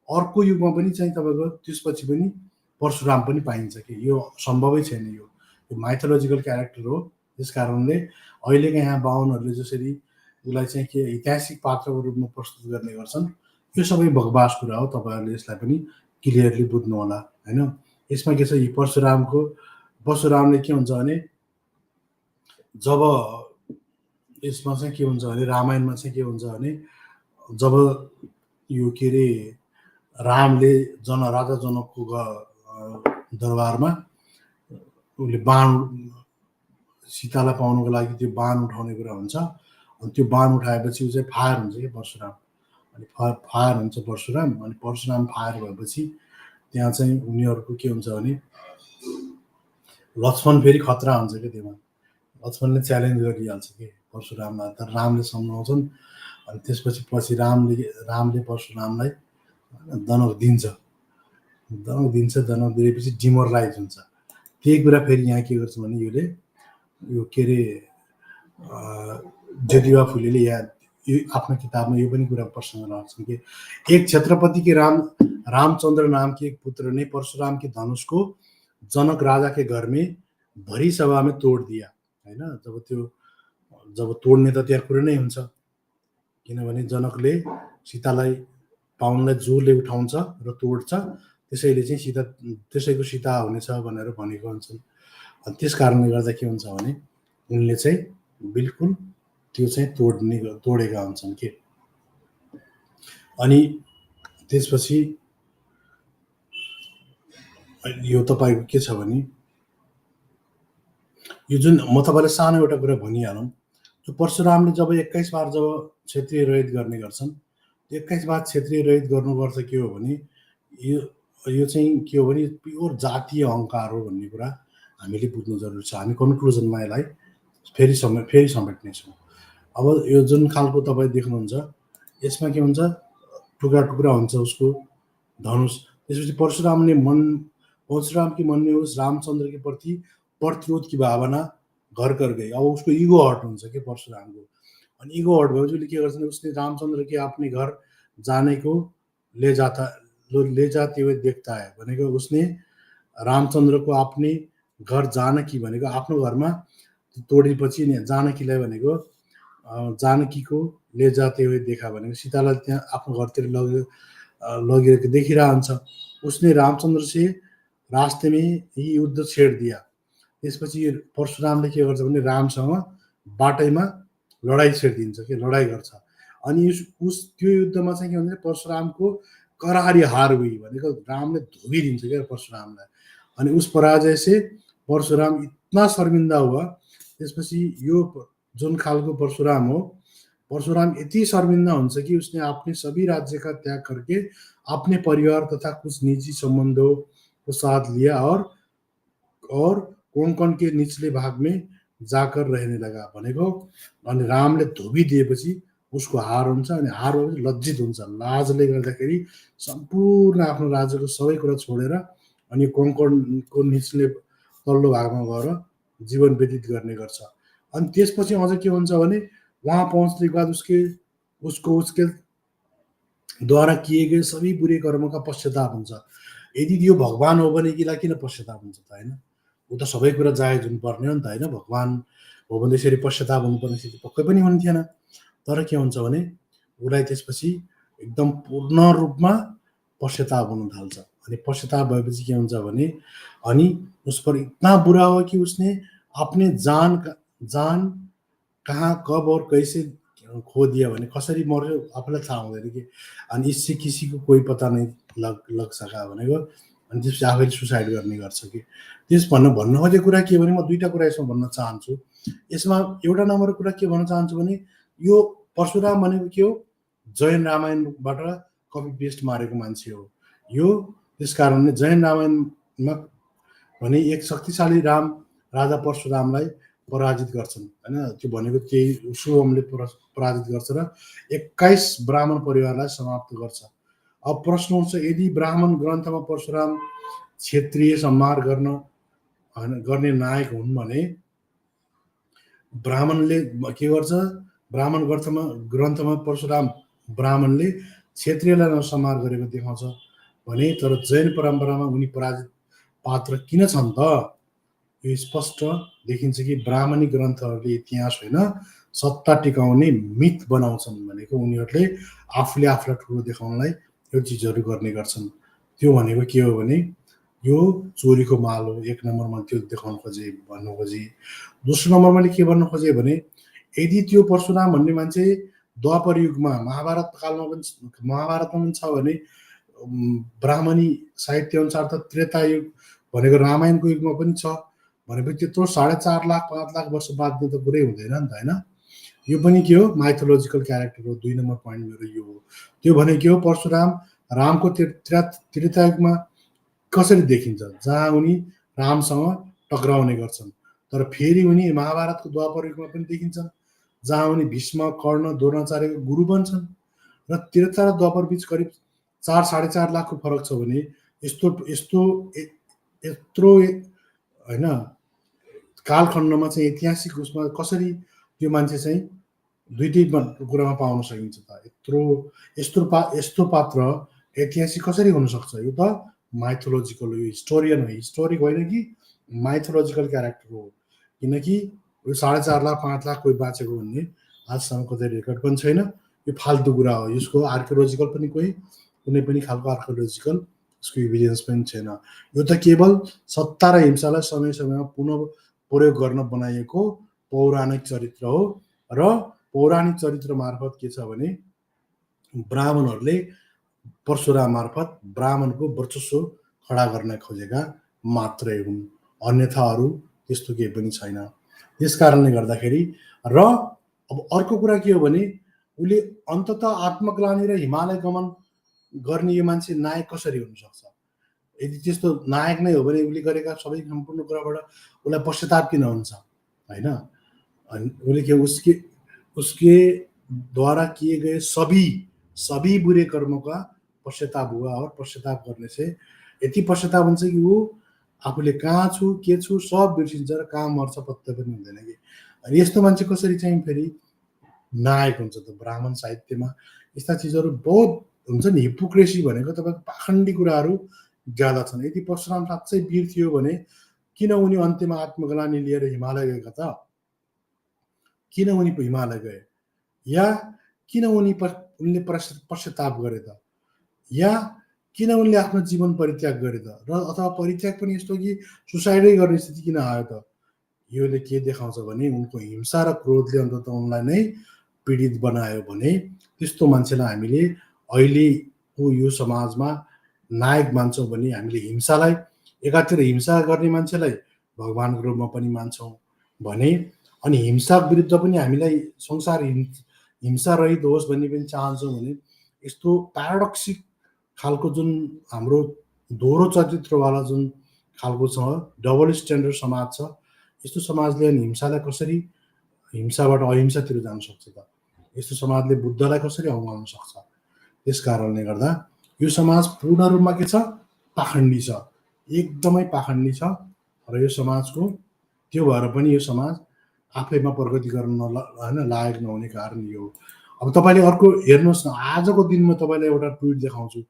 अर्को युगमा पनि चाहिँ तपाईँको त्यसपछि पनि परशुराम पनि पाइन्छ कि यो सम्भवै छैन। यो माइथोलोजिकल क्यारेक्टर हो। त्यस कारणले अहिलेका यहाँ बाहुनहरूले जसरी उसलाई चाहिँ के ऐतिहासिक पात्रको रूपमा प्रस्तुत गर्ने गर्छन् यो सबै बकवास कुरा हो। तपाईँहरूले यसलाई पनि क्लियरली बुझ्नु होला होइन। यसमा के छ परशुरामले के हुन्छ भने जब यसमा चाहिँ के हुन्छ भने रामायणमा चाहिँ के हुन्छ भने जब यो के अरे रामले राजा जनकको दरबारमा उसले बाण सीतालाई पाउनुको लागि त्यो बाण उठाउने कुरा हुन्छ। अनि त्यो बाण उठाएपछि ऊ चाहिँ फायर हुन्छ कि परशुराम अनि फायर हुन्छ परशुराम अनि परशुराम फायर भएपछि त्यहाँ चाहिँ उनीहरूको के हुन्छ भने लक्ष्मण फेरि खतरा हुन्छ क्या। त्यसमा लक्ष्मणले च्यालेन्ज गरिहाल्छ कि परशुरामलाई, तर रामले सम्झाउँछन्। अनि त्यसपछि रामले परशुरामलाई दनक दिन्छ। दनक दिएपछि डिमोरलाइज हुन्छ। त्यही कुरा फेरि यहाँ के गर्छ भने यो के अरे ज्योतिबा फुलेले यहाँ यो आफ्नो किताबमा यो पनि कुरा प्रसङ्ग राख्छन् कि एक क्षेत्रपति के रामचंद्र नाम के एक पुत्र ने परशुराम के धनुष को जनक राजा के घर में भरी सभा में तोड़ दिया। हैन, जब तोड्ने त त्यहाँ कुरो नै हुन्छ, किनभने जनकले सीतालाई पाउनलाई जोरले उठाउँछ र तोड्छ, त्यसैको सीता हुनेछ भनेर भनेको हुन्छन्। अनि त्यस कारणले गर्दा के हुन्छ भने उनले चाहिँ बिल्कुल त्यो चाहिँ तोडेका हुन्छन् के। अनि त्यसपछि यो तपाईको के छ भने यो जुन म तपाईलाई सानो एउटा कुरा भनिहालौँ, जो परशुरामले जब 21 बार जब क्षेत्रीय रहित गर्ने गर्छन्, 21 बार क्षेत्रीय रहित गर्नुपर्छ के हो भने यो चाहिँ के हो भने प्योर जातीय अहङ्कार हो भन्ने कुरा हामीले बुझ्नु जरुरी छ। हामी कन्क्लुजनमा यसलाई फेरि समेट्नेछौँ। अब यो जुन खालको तपाईँ देख्नुहुन्छ यसमा के हुन्छ, टुक्रा टुक्रा हुन्छ उसको धनुष। त्यसपछि परशुराम की मन में उस रामचंद्र के प्रति प्रतिरोध की भावना घर कर गई। अब उसको ईगो हर्ट हुन्छ के परशुरामको। अनि ईगो हर्ट भएपछि के गर्छ, उसने रामचंद्र के अपने घर जाने को ले जाते हुए देखता है भनेको उसने रामचंद्र को अपने घर जानकी भनेको आफ्नो घरमा तोडेपछि जानकीलाई भनेको जानकी को ले जाते हुए देखा भनेको सीतालाई त्यहाँ आफ्नो घरतिर लगेको देखिरह हुन्छ। उसने रामचंद्र से रास्ते में ही युद्ध छेड दिया। त्यसपछि परशुरामले के गर्छ भने रामसँग बाटैमा लडाई छेडिदिन्छ के, लडाई गर्छ। अनि त्यो युद्धमा चाहिँ के भन्छ परशुरामको करारी हार हुई भनेको रामले धोबिदिन्छ क्या परशुरामलाई। अनि उस पराजय से परशुराम इतना शर्मिंदा हुआ। त्यसपछि यो जुन खालको परशुराम हो, परशुराम यति शर्मिंदा हुन्छ कि उसने अपने सभी राज्य का त्याग करके अपने परिवार तथा कुछ निजी संबंधों को साथ लिया और कोंकण के निचले भाग में जाकर रहने लगा भनेको। अनि रामले धोबी दिएपछि उसको हार हुन्छ। अनि हार भएपछि लज्जित हुन्छ, लाजले गर्दाखेरि सम्पूर्ण आफ्नो राज्यको सबै कुरा छोडेर अनि कोंकणको निचले तल्लो भागमा गएर जीवन व्यतीत गर्ने गर्छ। अनि त्यसपछि अझ के हुन्छ भने वहाँ पहुँचने के बाद उसके द्वारा किए गए सभी बुरे कर्म का पश्चाताप हुन्छ। यदि यो भगवान हो भने किन पश्चाताप हुन्छ त, हैन? ऊ त सबै कुरा जायज हुनुपर्ने हो नि त, हैन? भगवान हो भने त्यसरी पश्चाताप हुनुपर्ने स्थिति पक्कै पनि हुने थिएन। तर के हुन्छ भने उसलाई त्यसपछि एकदम पूर्ण रूपमा पश्चाताप हुन थाल्छ। अनि पश्चाताप भएपछि के हुन्छ भने अनि उस पर इतना बुरा हो कि उसने अपने जान कहाँ कब और कैसे खो दिया भने कसरी मर्यो आफूलाई थाहा हुँदैन कि। अनि इससे किसी को कोही पता नै लग सका भनेको। अनि त्यसपछि आफैले सुसाइड गर्ने गर्छ कि। भन्नु खोजेको कुरा के भने म दुईटा कुरा यसमा भन्न चाहन्छु। यसमा एउटा नम्बर कुरा के भन्न चाहन्छु भने यो परशुराम भनेको के हो, जैन रामायणबाट कपी पेस्ट मारेको मान्छे हो यो। त्यसकारणले जैन रामायणमा भने एक शक्तिशाली राजा परशुरामलाई पराजित गर्छन्, हैन? त्यो भनेको त्यही शुभमले पराजित गर्छ र 21 ब्राह्मण परिवारलाई समाप्त गर्छ। अब प्रश्न उठ्छ, यदि ब्राह्मण ग्रन्थमा परशुराम क्षेत्रीय संहार गर्ने नायक हुन् भने ब्राह्मणले के गर्छ, ब्राह्मण ग्रन्थमा परशुराम ब्राह्मणले क्षेत्रीयलाई नसंहार गरेको देखाउँछ भने तर जैन परम्परामा उनी पराजित पात्र किन छन् त? यो स्पष्ट देखिन्छ कि ब्राह्मणी ग्रन्थहरूले इतिहास होइन सत्ता टिकाउने मिथ बनाउँछन् भनेको उनीहरूले आफूले आफूलाई ठुलो देखाउनलाई यो चिजहरू गर्ने गर्छन्। त्यो भनेको के हो भने यो चोरीको माल हो, एक नम्बरमा त्यो देखाउन भन्नु खोजे। दोस्रो नम्बरमा के भन्नु खोजे भने यदि त्यो परशुराम भन्ने मान्छे द्वापर युगमा महाभारतमा पनि छ भने ब्राह्मणी साहित्य अनुसार त त्रेता युग भनेको रामायणको युगमा पनि छ भनेपछि त्यत्रो 4.5 लाख 5 लाख वर्ष बादमा त कुरै हुँदैन नि त, हैन? यो पनि के हो, माइथोलोजिकल क्यारेक्टर हो। 2 नम्बर पोइन्ट मेरो यो हो। त्यो भने के हो, परशुराम रामको त्रेतायुगमा कसरी देखिन्छ जहाँ उनी रामसँग टक्राउने गर्छन्, तर फेरि उनी महाभारतको द्वापर युगमा पनि देखिन्छन् जहाँ उनी भीष्म, कर्ण, द्रोणाचार्यको गुरु बन्छन् र त्रेता र द्वापर बीच करिब 4-4.5 लाखको फरक छ भने यस्तो यस्तो यत्रो होइन कालखण्डमा चाहिँ ऐतिहासिक उसमा कसरी त्यो मान्छे चाहिँ दुईटै कुरामा पाउन सकिन्छ त? यस्तो पात्र ऐतिहासिक कसरी हुन सक्छ? यो त माइथोलोजिकल, यो हिस्टोरियन हो, हिस्टोरिक होइन कि माइथोलोजिकल क्यारेक्टर हो। किनकि यो 4.5 लाख 5 लाख कोही बाँचेको भन्ने आजसम्म कतै रेकर्ड पनि छैन। यो फाल्तु कुरा हो। यसको आर्कियोलोजिकल पनि कुनै पनि खालको आर्कियोलोजिकल यसको इभिडेन्स पनि छैन। यो त केवल सत्ता र हिंसालाई समय समयमा पुनः प्रयोग गर्न बनाइएको पौराणिक चरित्र हो र पौराणिक चरित्र मार्फत के छ भने ब्राह्मणहरूले परशुराम मार्फत ब्राह्मणको वर्चस्व खडा गर्न खोजेका मात्रै हुन्, अन्यथा अरू त्यस्तो केही पनि छैन। त्यस कारणले गर्दाखेरि र अब अर्को कुरा के हो भने उसले अन्तत आत्मग्लानी र हिमालय गमन गर्ने यो मान्छे नायक कसरी हुन सक्छ? यदि त्यस्तो नायक नै हो भने उसले गरेका सबै सम्पूर्ण कुराबाट उसलाई पश्चाताप किन हुन्छ? होइन, उसले के उसके द्वारा किए गए सभी बुरे कर्मों का पश्चाताप हुआ और पश्चाताप करने से यति पश्चाताप हुन्छ कि ऊ आफूले कहाँ छु के छु सब बिर्सिन्छ र कहाँ मर्छ पत्ता पनि हुँदैन कि। अनि यस्तो मान्छे कसरी चाहिँ फेरि नायक हुन्छ त? ब्राह्मण साहित्यमा यस्ता चिजहरू बहुत हुन्छ नि। हिपोक्रेसी भनेको तपाईँको पाखण्डी कुराहरू ज्यादा छन्। यदि परशुराम साँच्चै वीर थियो भने किन उनी अन्त्यमा आत्मग्लानी लिएर हिमालय गएका त? किन उनी हिमालय गए? या किन उनले पश्चाताप गरे त? या किन उनले आफ्नो जीवन परित्याग गरे त? र अथवा परित्याग पनि यस्तो कि सुसाइडै गर्ने स्थिति किन आयो त? योले के देखाउँछ भने उनको हिंसा र क्रोधले अन्ततः उनलाई नै पीडित बनायो भने त्यस्तो मान्छेलाई हामीले अहिलेको यो समाजमा नायक मान्छौँ भने हामीले हिंसालाई एकातिर हिंसा गर्ने मान्छेलाई भगवानको रूपमा पनि मान्छौँ भने अनि हिंसा विरुद्ध पनि हामीलाई संसार हिंसा रहित होस् भन्ने पनि चाहन्छौँ भने यस्तो प्याराडक्सिक खालको जुन हाम्रो दोहोरो चरित्रवाला जुन खालको छ डबल स्ट्यान्डर्ड समाज छ, यस्तो समाजले अनि हिंसालाई कसरी हिंसाबाट अहिंसातिर जान सक्छ त? यस्तो समाजले बुद्धलाई कसरी अँगाउन सक्छ? त्यस कारणले गर्दा यो समाज पूर्ण रूपमा के छ? पाखण्डी छ, एकदमै पाखण्डी छ। र यो समाजको त्यो भएर पनि यो समाज आफैमा प्रगति गर्न होइन लायक नहुने कारण यो हो। अब तपाईँले अर्को हेर्नुहोस् न, आजको दिनमा तपाईँलाई एउटा ट्विट देखाउँछु।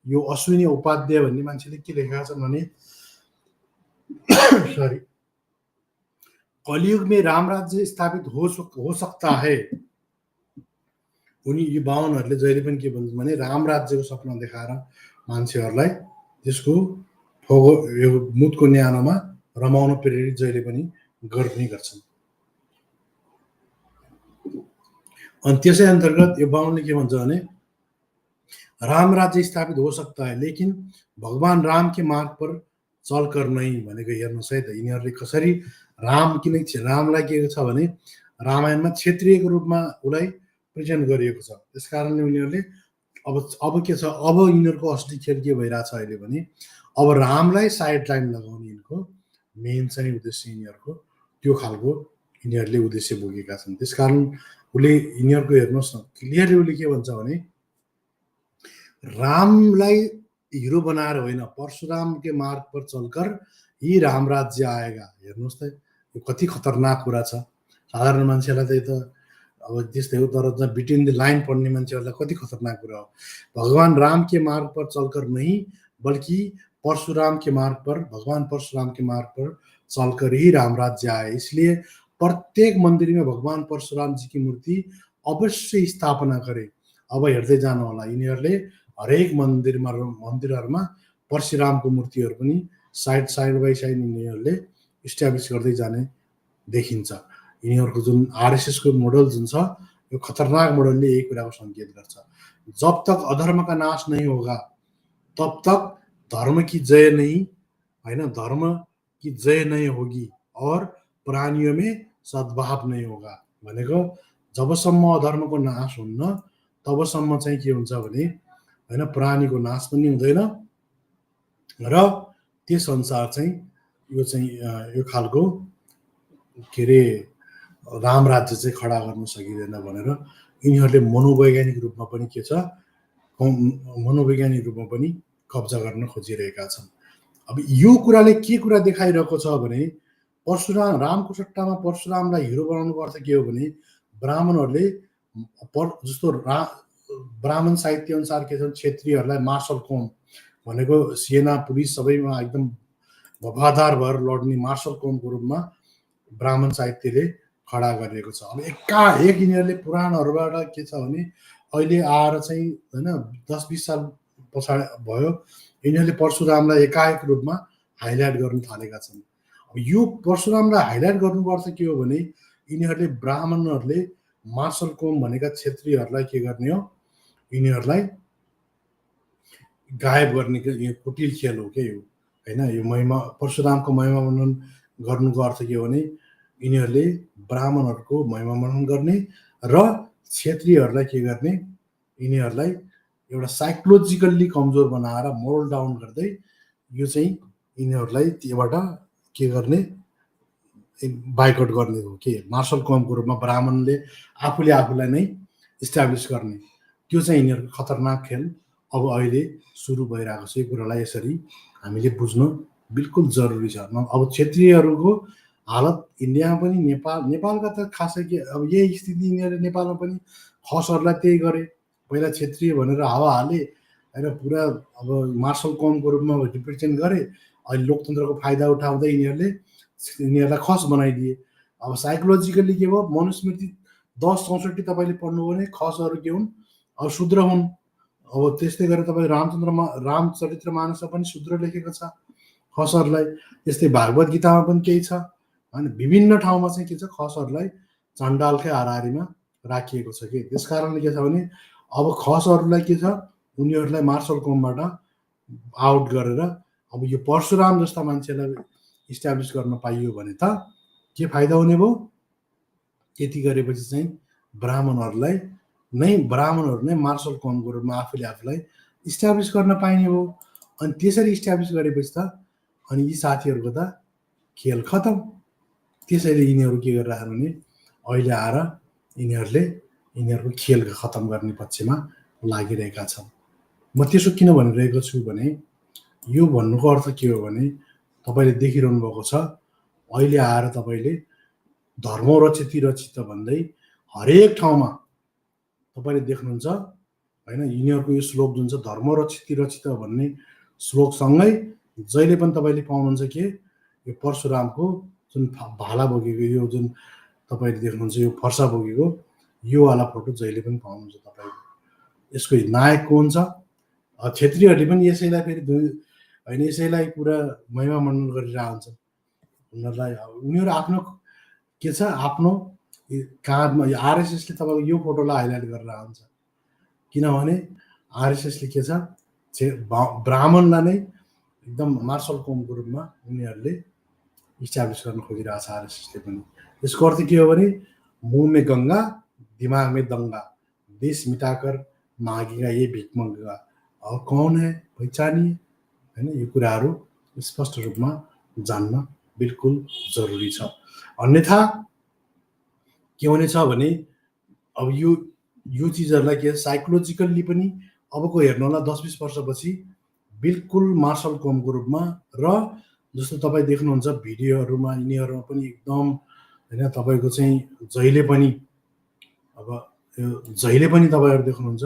यो अश्विनी उपाध्याय भन्ने मान्छेले के लेखेका छन् भने सरी, कलियुग में राम राज्य स्थापित हो सकता है। उनी यो बाहुनहरूले जहिले पनि के भन्छन् भने राम राज्यको सपना देखाएर मान्छेहरूलाई त्यसको यो मुतको न्यानोमा रमाउन प्रेरित जहिले पनि गर्ने गर्छन्। अनि त्यसै अन्तर्गत यो बाहुनले के भन्छ भने राम राज्य स्थापित हो सकता है लेकिन भगवान राम के मार्ग पर चलकर नहीं भनेको हेर्नुहोस् है त। यिनीहरूले कसरी किनकि रामलाई के छ भने रामायणमा क्षेत्रीयको रूपमा उसलाई प्रेजेन्ट गरिएको छ। त्यस कारणले उनीहरूले अब के छ, अब यिनीहरूको असली खेल के भइरहेछ अहिले भने अब रामलाई साइड लाइन लगाउने यिनको मेन चाहिँ उद्देश्य यिनीहरूको त्यो खालको यिनीहरूले उद्देश्य बोकेका छन्। त्यस कारण उसले यिनीहरूको हेर्नुहोस् न क्लियरली उसले के भन्छ भने रामलाई हिरो बनाएर होइन परशुराम के मार्ग पर चलकर यी राम राज्य आएगा। हेर्नुहोस् त यो कति खतरनाक कुरा छ। साधारण मान्छेलाई त यो त अब त्यस्तै हो, तर बिट्विन द लाइन पढ्ने मान्छेहरूलाई कति खतरनाक कुरा हो। भगवान राम के मार्ग पर चलकर नहीं बल्कि परशुराम के मार्ग पर, भगवान परशुराम के मार्ग पर चलकर ही राम राज्य आए। इसलिए प्रत्येक मंदिर में भगवान परशुराम जी की मूर्ति अवश्य स्थापना करे। अब हेर्दै जानु होला, यिनीहरूले हरेक मन्दिरहरूमा परशुरामको मूर्तिहरू पनि साइड बाई साइड यिनीहरूले इस्टाब्लिस गर्दै जाने देखिन्छ। यिनीहरूको जुन आरएसएसको मोडल जुन छ यो खतरनाक मोडलले यही कुराको सङ्केत गर्छ। जब तक अधर्म का नाश नहीं होगा तब तक धर्म की जय नहीं, होइन धर्म की जय नहीं होगी और प्राणियों में सद्भाव नहीं होगा भनेको जबसम्म अधर्मको नाश हुन्न तबसम्म चाहिँ के हुन्छ भने होइन प्राणीको नाश पनि हुँदैन र त्यस अनुसार चाहिँ यो खालको के अरे राम राज्य चाहिँ खडा गर्न सकिँदैन भनेर यिनीहरूले मनोवैज्ञानिक रूपमा पनि के छ, मनोवैज्ञानिक रूपमा पनि कब्जा गर्न खोजिरहेका छन्। अब यो कुराले के कुरा देखाइरहेको छ भने परशुराम, रामको सट्टामा परशुरामलाई हिरो बनाउनुको अर्थ के हो भने ब्राह्मणहरूले जस्तो ब्राह्मण साहित्य अनुसार के छन्, क्षेत्रीहरूलाई मार्शल कौम भनेको सेना पुलिस सबैमा एकदम वफादार भएर लड्ने मार्शल कौमको रूपमा ब्राह्मण साहित्यले खडा गरिएको छ। अब एकाएक यिनीहरूले पुराणहरूबाट के छ भने अहिले आएर चाहिँ होइन 10-20 साल पछाडि भयो यिनीहरूले परशुरामलाई एकाएक रूपमा हाइलाइट गर्न थालेका छन्। अब यो परशुरामलाई हाइलाइट गर्नुको अर्थ के हो भने यिनीहरूले ब्राह्मणहरूले मार्शल कौम भनेका क्षेत्रीहरूलाई के गर्ने हो, यिनीहरूलाई गायब गर्ने यो कुटिल खेल हो के यो होइन। यो महिमा परशुरामको महिमा मनन गर्नुको अर्थ के हो भने यिनीहरूले ब्राह्मणहरूको महिमा मनन गर्ने र क्षेत्रीहरूलाई के गर्ने, यिनीहरूलाई एउटा साइकोलोजिकल्ली कमजोर बनाएर मोरल डाउन गर्दै यो चाहिँ यिनीहरूलाई त्योबाट के गर्ने, बाइकआउट गर्ने हो के मार्शल कौमको रूपमा ब्राह्मणले आफूले आफूलाई नै इस्टाब्लिस गर्ने। त्यो चाहिँ यिनीहरूको खतरनाक खेल अब अहिले सुरु भइरहेको छ। यो कुरालाई यसरी हामीले बुझ्नु बिल्कुल जरुरी छ। अब क्षेत्रीयहरूको हालत इन्डियामा पनि नेपालका त खासै के अब यही स्थिति यिनीहरूले नेपालमा पनि खसहरूलाई त्यही गरे, पहिला क्षेत्रीय भनेर हावा हाले होइन, पुरा अब मार्शल कौमको रूपमा रिप्रेजेन्ट गरे। अहिले लोकतन्त्रको फाइदा उठाउँदै यिनीहरूलाई खस बनाइदिए। अब साइकोलोजिकल्ली के भयो, मनुस्मृति 10:64 तपाईँले पढ्नुभयो भने खसहरू के हुन्, अब शूद्र हुन्। अब त्यस्तै गरेर तपाईँ रामचरित्र मानसमा पनि शूद्र लेखेको छ खसहरूलाई। त्यस्तै भागवत गीतामा पनि केही छ होइन। विभिन्न ठाउँमा चाहिँ के छ, खसहरूलाई चण्डालकै हाराहारीमा राखिएको छ कि। त्यस कारणले के छ भने अब खसहरूलाई के छ, उनीहरूलाई मार्शल कौमबाट आउट गरेर अब यो परशुराम जस्ता मान्छेलाई इस्टाब्लिस गर्न पाइयो भने त के फाइदा हुने भयो, त्यति गरेपछि चाहिँ ब्राह्मणहरू नै मार्शल कौमको रूपमा आफूले आफूलाई इस्टाब्लिस गर्न पाइने भयो। अनि त्यसरी इस्टाब्लिस गरेपछि त अनि यी साथीहरूको त खेल खतम। त्यसैले यिनीहरू के गरिरहेको भने अहिले आएर यिनीहरूको खेल खतम गर्ने पक्षमा लागिरहेका छन्। म त्यसो किन भनिरहेको छु भने यो भन्नुको अर्थ के हो भने तपाईँले देखिरहनु भएको छ अहिले आएर तपाईँले धर्म रचित भन्दै हरेक ठाउँमा तपाईँले देख्नुहुन्छ होइन। यिनीहरूको यो श्लोक जुन छ धर्म रचित भन्ने श्लोकसँगै जहिले पनि तपाईँले पाउनुहुन्छ के, यो परशुरामको जुन भाला बोकेको यो जुन तपाईँले देख्नुहुन्छ यो फर्सा बोकेको यो वाला फोटो जहिले पनि पाउनुहुन्छ तपाईँले। यसको नायक को हुन्छ, क्षेत्रीहरूले पनि यसैलाई फेरि होइन यसैलाई पुरा महिमा मनन गरिरहेको हुन्छ। उनीहरू आफ्नो के छ, आफ्नो काँधमा आरएसएसले तपाईँको यो फोटोलाई हाइलाइट गरेर हुन्छ। किनभने आरएसएसले के छ, ब्राह्मणलाई नै एकदम मार्शल कौमको रूपमा उनीहरूले इस्टाब्लिस गर्न खोजिरहेको छ आरएसएसले पनि। यसको अर्थ के हो भने मुँह में गङ्गा दिमाग में दङ्गा, देश मिटाकर मागेगा ये भिख मङ्गा, अब कौन है पहिचानिए होइन। यो कुराहरू स्पष्ट रूपमा जान्न बिल्कुल जरुरी छ। अन्यथा के हुनेछ भने अब यो चिजहरूलाई के साइकोलोजिकल्ली पनि अबको हेर्नु होला 10-20 वर्षपछि बिल्कुल मार्शल कौमको रूपमा र जस्तो तपाईँ देख्नुहुन्छ भिडियोहरूमा यिनीहरूमा पनि एकदम होइन तपाईँको चाहिँ जहिले पनि तपाईँहरू देख्नुहुन्छ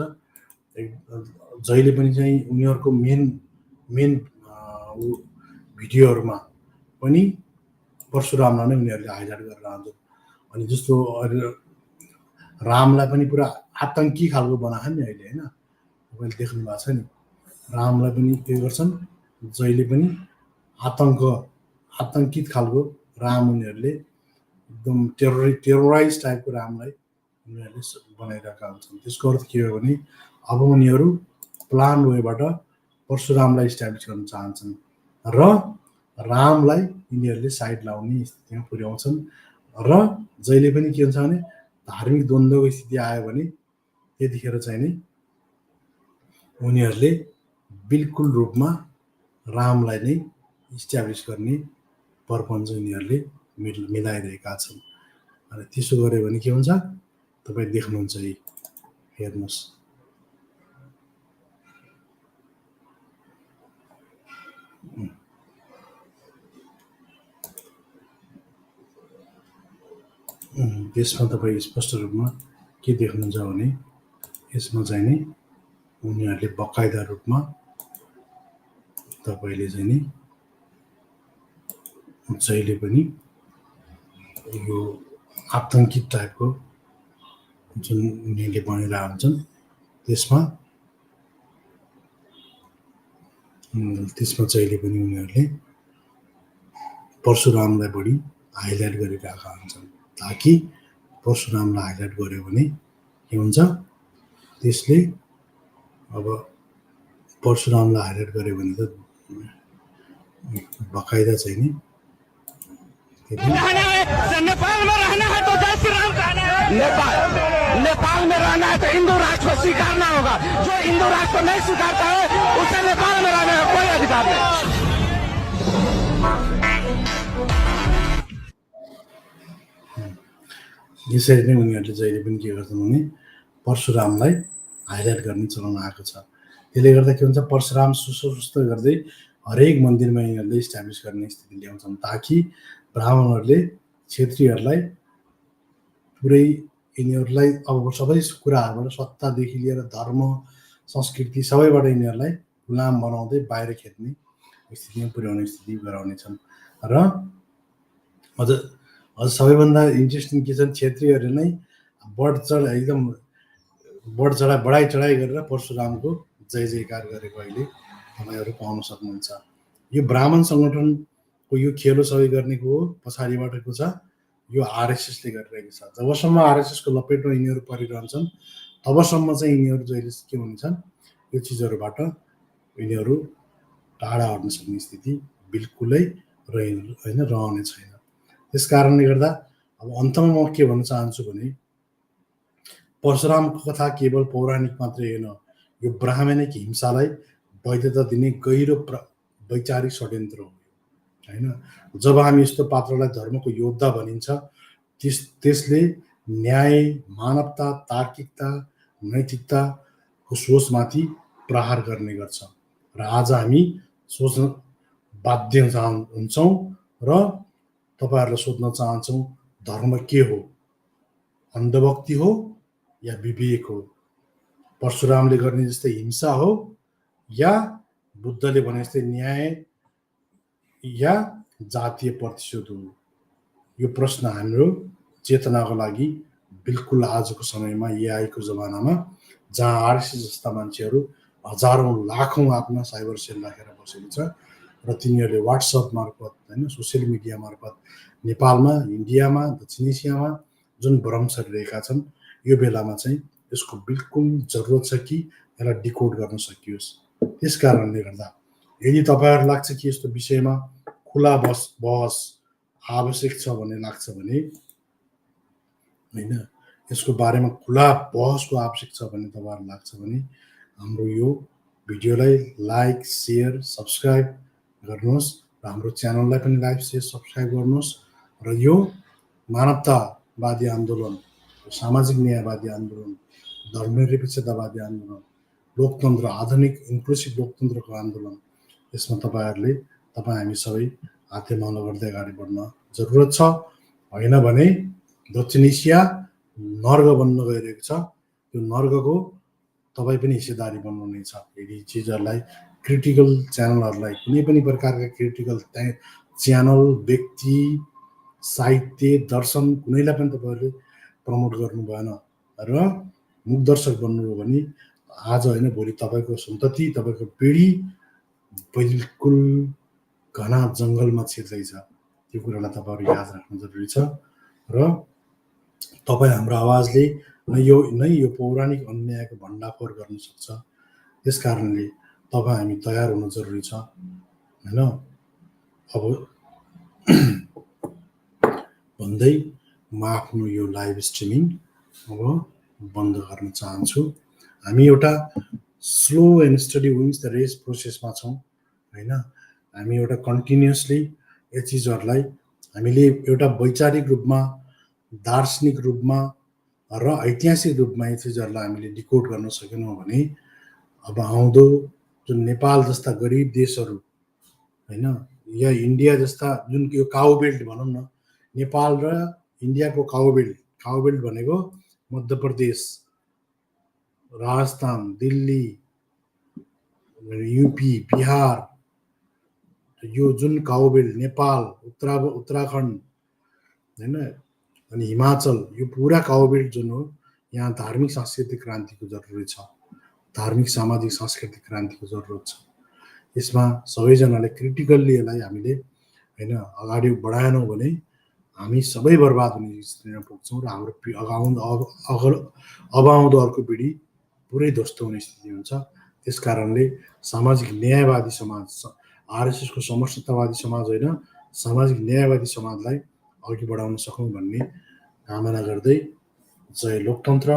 जहिले पनि चाहिँ उनीहरूको मेन भिडियोहरूमा पनि परशुरामलाई नै उनीहरूले हाइलाइट गरेर आउँछन्। अनि जस्तो रामलाई पनि पुरा आतङ्की खालको बनाएको नि अहिले होइन, तपाईँले देख्नु भएको छ नि। रामलाई पनि के गर्छन्, जहिले पनि आतङ्कित खालको राम उनीहरूले एकदम टेरोराइज टाइपको रामलाई उनीहरूले बनाइरहेका हुन्छन्। त्यसको अर्थ के हो भने अब उनीहरू प्लान वेबाट परशुरामलाई इस्टाब्लिस गर्न चाहन्छन् र रामलाई यिनीहरूले साइड लाउने स्थितिमा पुर्याउँछन्। र जहिले पनि के हुन्छ भने धार्मिक द्वन्द्वको स्थिति आयो भने त्यतिखेर चाहिँ नै उनीहरूले बिल्कुल रूपमा रामलाई नै इस्टाब्लिस गर्ने प्रपञ्च यिनीहरूले मिलाइरहेका छन्। अनि त्यसो गऱ्यो भने के हुन्छ तपाईँ देख्नुहुन्छ यी हेर्नुहोस् त्यसमा तपाईँ स्पष्ट रूपमा के देख्नुहुन्छ भने यसमा चाहिँ नि उनीहरूले बकाइदा रूपमा तपाईँले चाहिँ नि जहिले पनि यो आतङ्कित टाइपको जुन उनीहरूले बनिरहेको हुन्छन् त्यसमा जहिले पनि उनीहरूले परशुरामलाई बढी हाइलाइट गरिरहेका हुन्छन् ताकि परशुरामलाई हाइलाइट गर्यो भने के हुन्छ त्यसले अब परशुरामलाई हाइलाइट गर्यो भने त बकाइदा चाहिँ नि नेपाल में रहना है तो जय श्री राम कहना है। नेपाल में रहना है तो हिंदू राष्ट्र को स्वीकारना होगा। जो हिंदू राष्ट्र को नहीं स्वीकारता है उसे नेपाल में रहने का कोई अधिकार नहीं। यसरी नै उनीहरूले जहिले पनि के गर्छन् भने परशुरामलाई हाइलाइट गर्ने चलन आएको छ। त्यसले गर्दा के हुन्छ परशुराम सुस्वस्थ गर्दै हरेक मन्दिरमा यिनीहरूले इस्टाब्लिस गर्ने स्थिति ल्याउँछन् ताकि ब्राह्मणहरूले क्षेत्रीहरूलाई पुरै यिनीहरूलाई अब सबै कुराहरूबाट सत्तादेखि लिएर धर्म संस्कृति सबैबाट यिनीहरूलाई गुलाम बनाउँदै बाहिर खेद्ने स्थितिमा पुर्याउने स्थिति गराउनेछन्। र अझ सबैभन्दा इन्ट्रेस्टिङ के छ क्षेत्रीहरूले नै एकदम बढाइ चढाइ गरेर परशुरामको जय जयकार गरेको अहिले तपाईँहरू पाउन सक्नुहुन्छ। यो ब्राह्मण सङ्गठनको यो खेलो सबै गर्नेको हो पछाडिबाटको छ यो आरएसएसले गरिरहेको छ। जबसम्म आरएसएसको लपेटमा यिनीहरू परिरहन्छन् तबसम्म चाहिँ यिनीहरू जहिले के हुन्छन् यो चिजहरूबाट यिनीहरू टाढा हट्न सक्ने स्थिति बिल्कुलै रहने छैन। त्यस कारणले गर्दा अब अन्तमा म के भन्न चाहन्छु भने परशुरामको कथा केवल पौराणिक मात्रै होइन, यो ब्राह्मणिक हिंसालाई वैधता दिने गहिरो वैचारिक षड्यन्त्र हो होइन। जब हामी यस्तो पात्रलाई धर्मको योद्धा भनिन्छ त्यसले न्याय, मानवता, तार्किकता, नैतिकताको सोचमाथि प्रहार गर्ने गर्छ र आज हामी सोच्न बाध्य हुन्छौँ र तपाईहरुलाई सोध्न चाहन्छौँ धर्म के हो? अन्धभक्ति हो या विवेक हो? परशुरामले गर्ने जस्तै हिंसा हो या बुद्धले भने जस्तै न्याय या जातीय प्रतिशोध हो? यो प्रश्न हाम्रो चेतनाको लागि बिल्कुल आजको समयमा एआईको जमानामा जहाँ आरएसएस जस्ता मान्छेहरू हजारौं लाखौं आफ्ना साइबर सेल राखेर बसेको छ र तिनीहरूले व्हाट्सएप मार्फत हैन सोसियल मिडिया मार्फत नेपालमा, इन्डियामा, दक्षिण एसियामा जुन भ्रम छरिरहेका छन् यो बेलामा चाहिँ यसको बिल्कुल जरुरत छ कि यसलाई डिकोड गर्न सकियोस्। त्यस कारणले गर्दा यदि तपाईहरुलाई लाग्छ कि यस्तो विषयमा खुला बहस आवश्यक छ भन्ने लाग्छ भने हैन यसको बारेमा खुला बहसको आवश्यक छ भन्ने तपाईहरुलाई लाग्छ भने हाम्रो यो भिडियोलाई लाइक, शेयर, सब्स्क्राइब गर्नुहोस् र हाम्रो च्यानललाई पनि लाइक, शेयर, सब्स्क्राइब गर्नुहोस् र यो मानवतावादी आन्दोलन, सामाजिक न्यायवादी आन्दोलन, धर्मनिरपेक्षतावादी आन्दोलन, लोकतन्त्र, आधुनिक इन्क्लुसिभ लोकतन्त्रको आन्दोलन, यसमा तपाईहरुले हामी सबै हातेमालो गर्दै अगाडि बढ्न जरुरत छ। होइन भने दक्षिण एसिया नर्क बन्न गइरहेको छ। यो नर्कको तपाई पनि हिस्सेदारी बन्नुहुनेछ यदि चीजहरुलाई क्रिटिकल च्यानलहरुलाई कुनै पनि प्रकारका क्रिटिकल च्यानल, व्यक्ति, साहित्य, दर्शन कुनैलाई पनि तपाईहरुले प्रमोट गर्नु भएन र मुखदर्शक बन्नुभयो भने आज होइन भोलि तपाईको सन्तति, तपाईको पिढी बिल्कुल घना जंगलमा छिर्दैछ। त्यो कुरालाई तपाईहरु याद राख्नु जरुरी छ र तपाई हाम्रो आवाजले नै यो पौराणिक अन्यायको भण्डाफोर गर्न सक्छ। त्यसकारणले तपाईं हामी तयार हुनु जरुरी छ हैन। अब भन्दै म आफ्नो यो लाइभ स्ट्रिमिङ अब बन्द गर्न चाहन्छु। हामी एउटा slow and steady wins the race प्रोसेसमा छौं हैन। हामी एउटा कन्टिन्युअसली यो चीजहरुलाई हामीले एउटा वैचारिक रूपमा दार्शनिक रूपमा र ऐतिहासिक रूपमा यी चिजहरूलाई हामीले डिकोड गर्न सकेनौँ भने अब आउँदो जुन नेपाल जस्ता गरिब देशहरू होइन या इन्डिया जस्ता जुन यो काउबेल्ट भनौँ न, नेपाल र इन्डियाको काउबेल्ट भनेको मध्य प्रदेश, राजस्थान, दिल्ली, युपी, बिहार, यो जुन काउबेल्ट, नेपाल, उत्तराखण्ड होइन अनि हिमाचल, यो पुरा काउबेल्ट जुन हो, यहाँ धार्मिक सांस्कृतिक क्रान्तिको जरुरत छ, धार्मिक सामाजिक सांस्कृतिक क्रान्तिको जरुरत छ। यसमा सबैजनाले क्रिटिकल्ली यसलाई हामीले होइन अगाडि बढाएनौँ भने हामी सबै बर्बाद हुने स्थितिमा पुग्छौँ र हाम्रो अब आउँदो अर्को पिँढी पुरै ध्वस्त हुने स्थिति हुन्छ। त्यस कारणले सामाजिक न्यायवादी समाज, आरएसएसको समष्टितावादी समाज होइन, सामाजिक न्यायवादी समाजलाई अघि बढाउन सकौँ भन्ने कामना गर्दै जय लोकतन्त्र,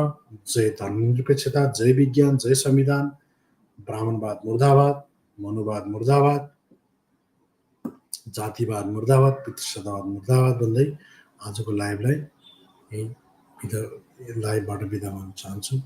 जय धर्मनिरपेक्षता, जय विज्ञान, जय संविधान, ब्राह्मणवाद मुर्दाबाद, मनुवाद मुर्दाबाद, जातिवाद मुर्दाबाद, पितृसत्तावाद मुर्दाबाद भन्दै आजको लाइभलाई लाइभबाट बिदा हुन चाहन्छु।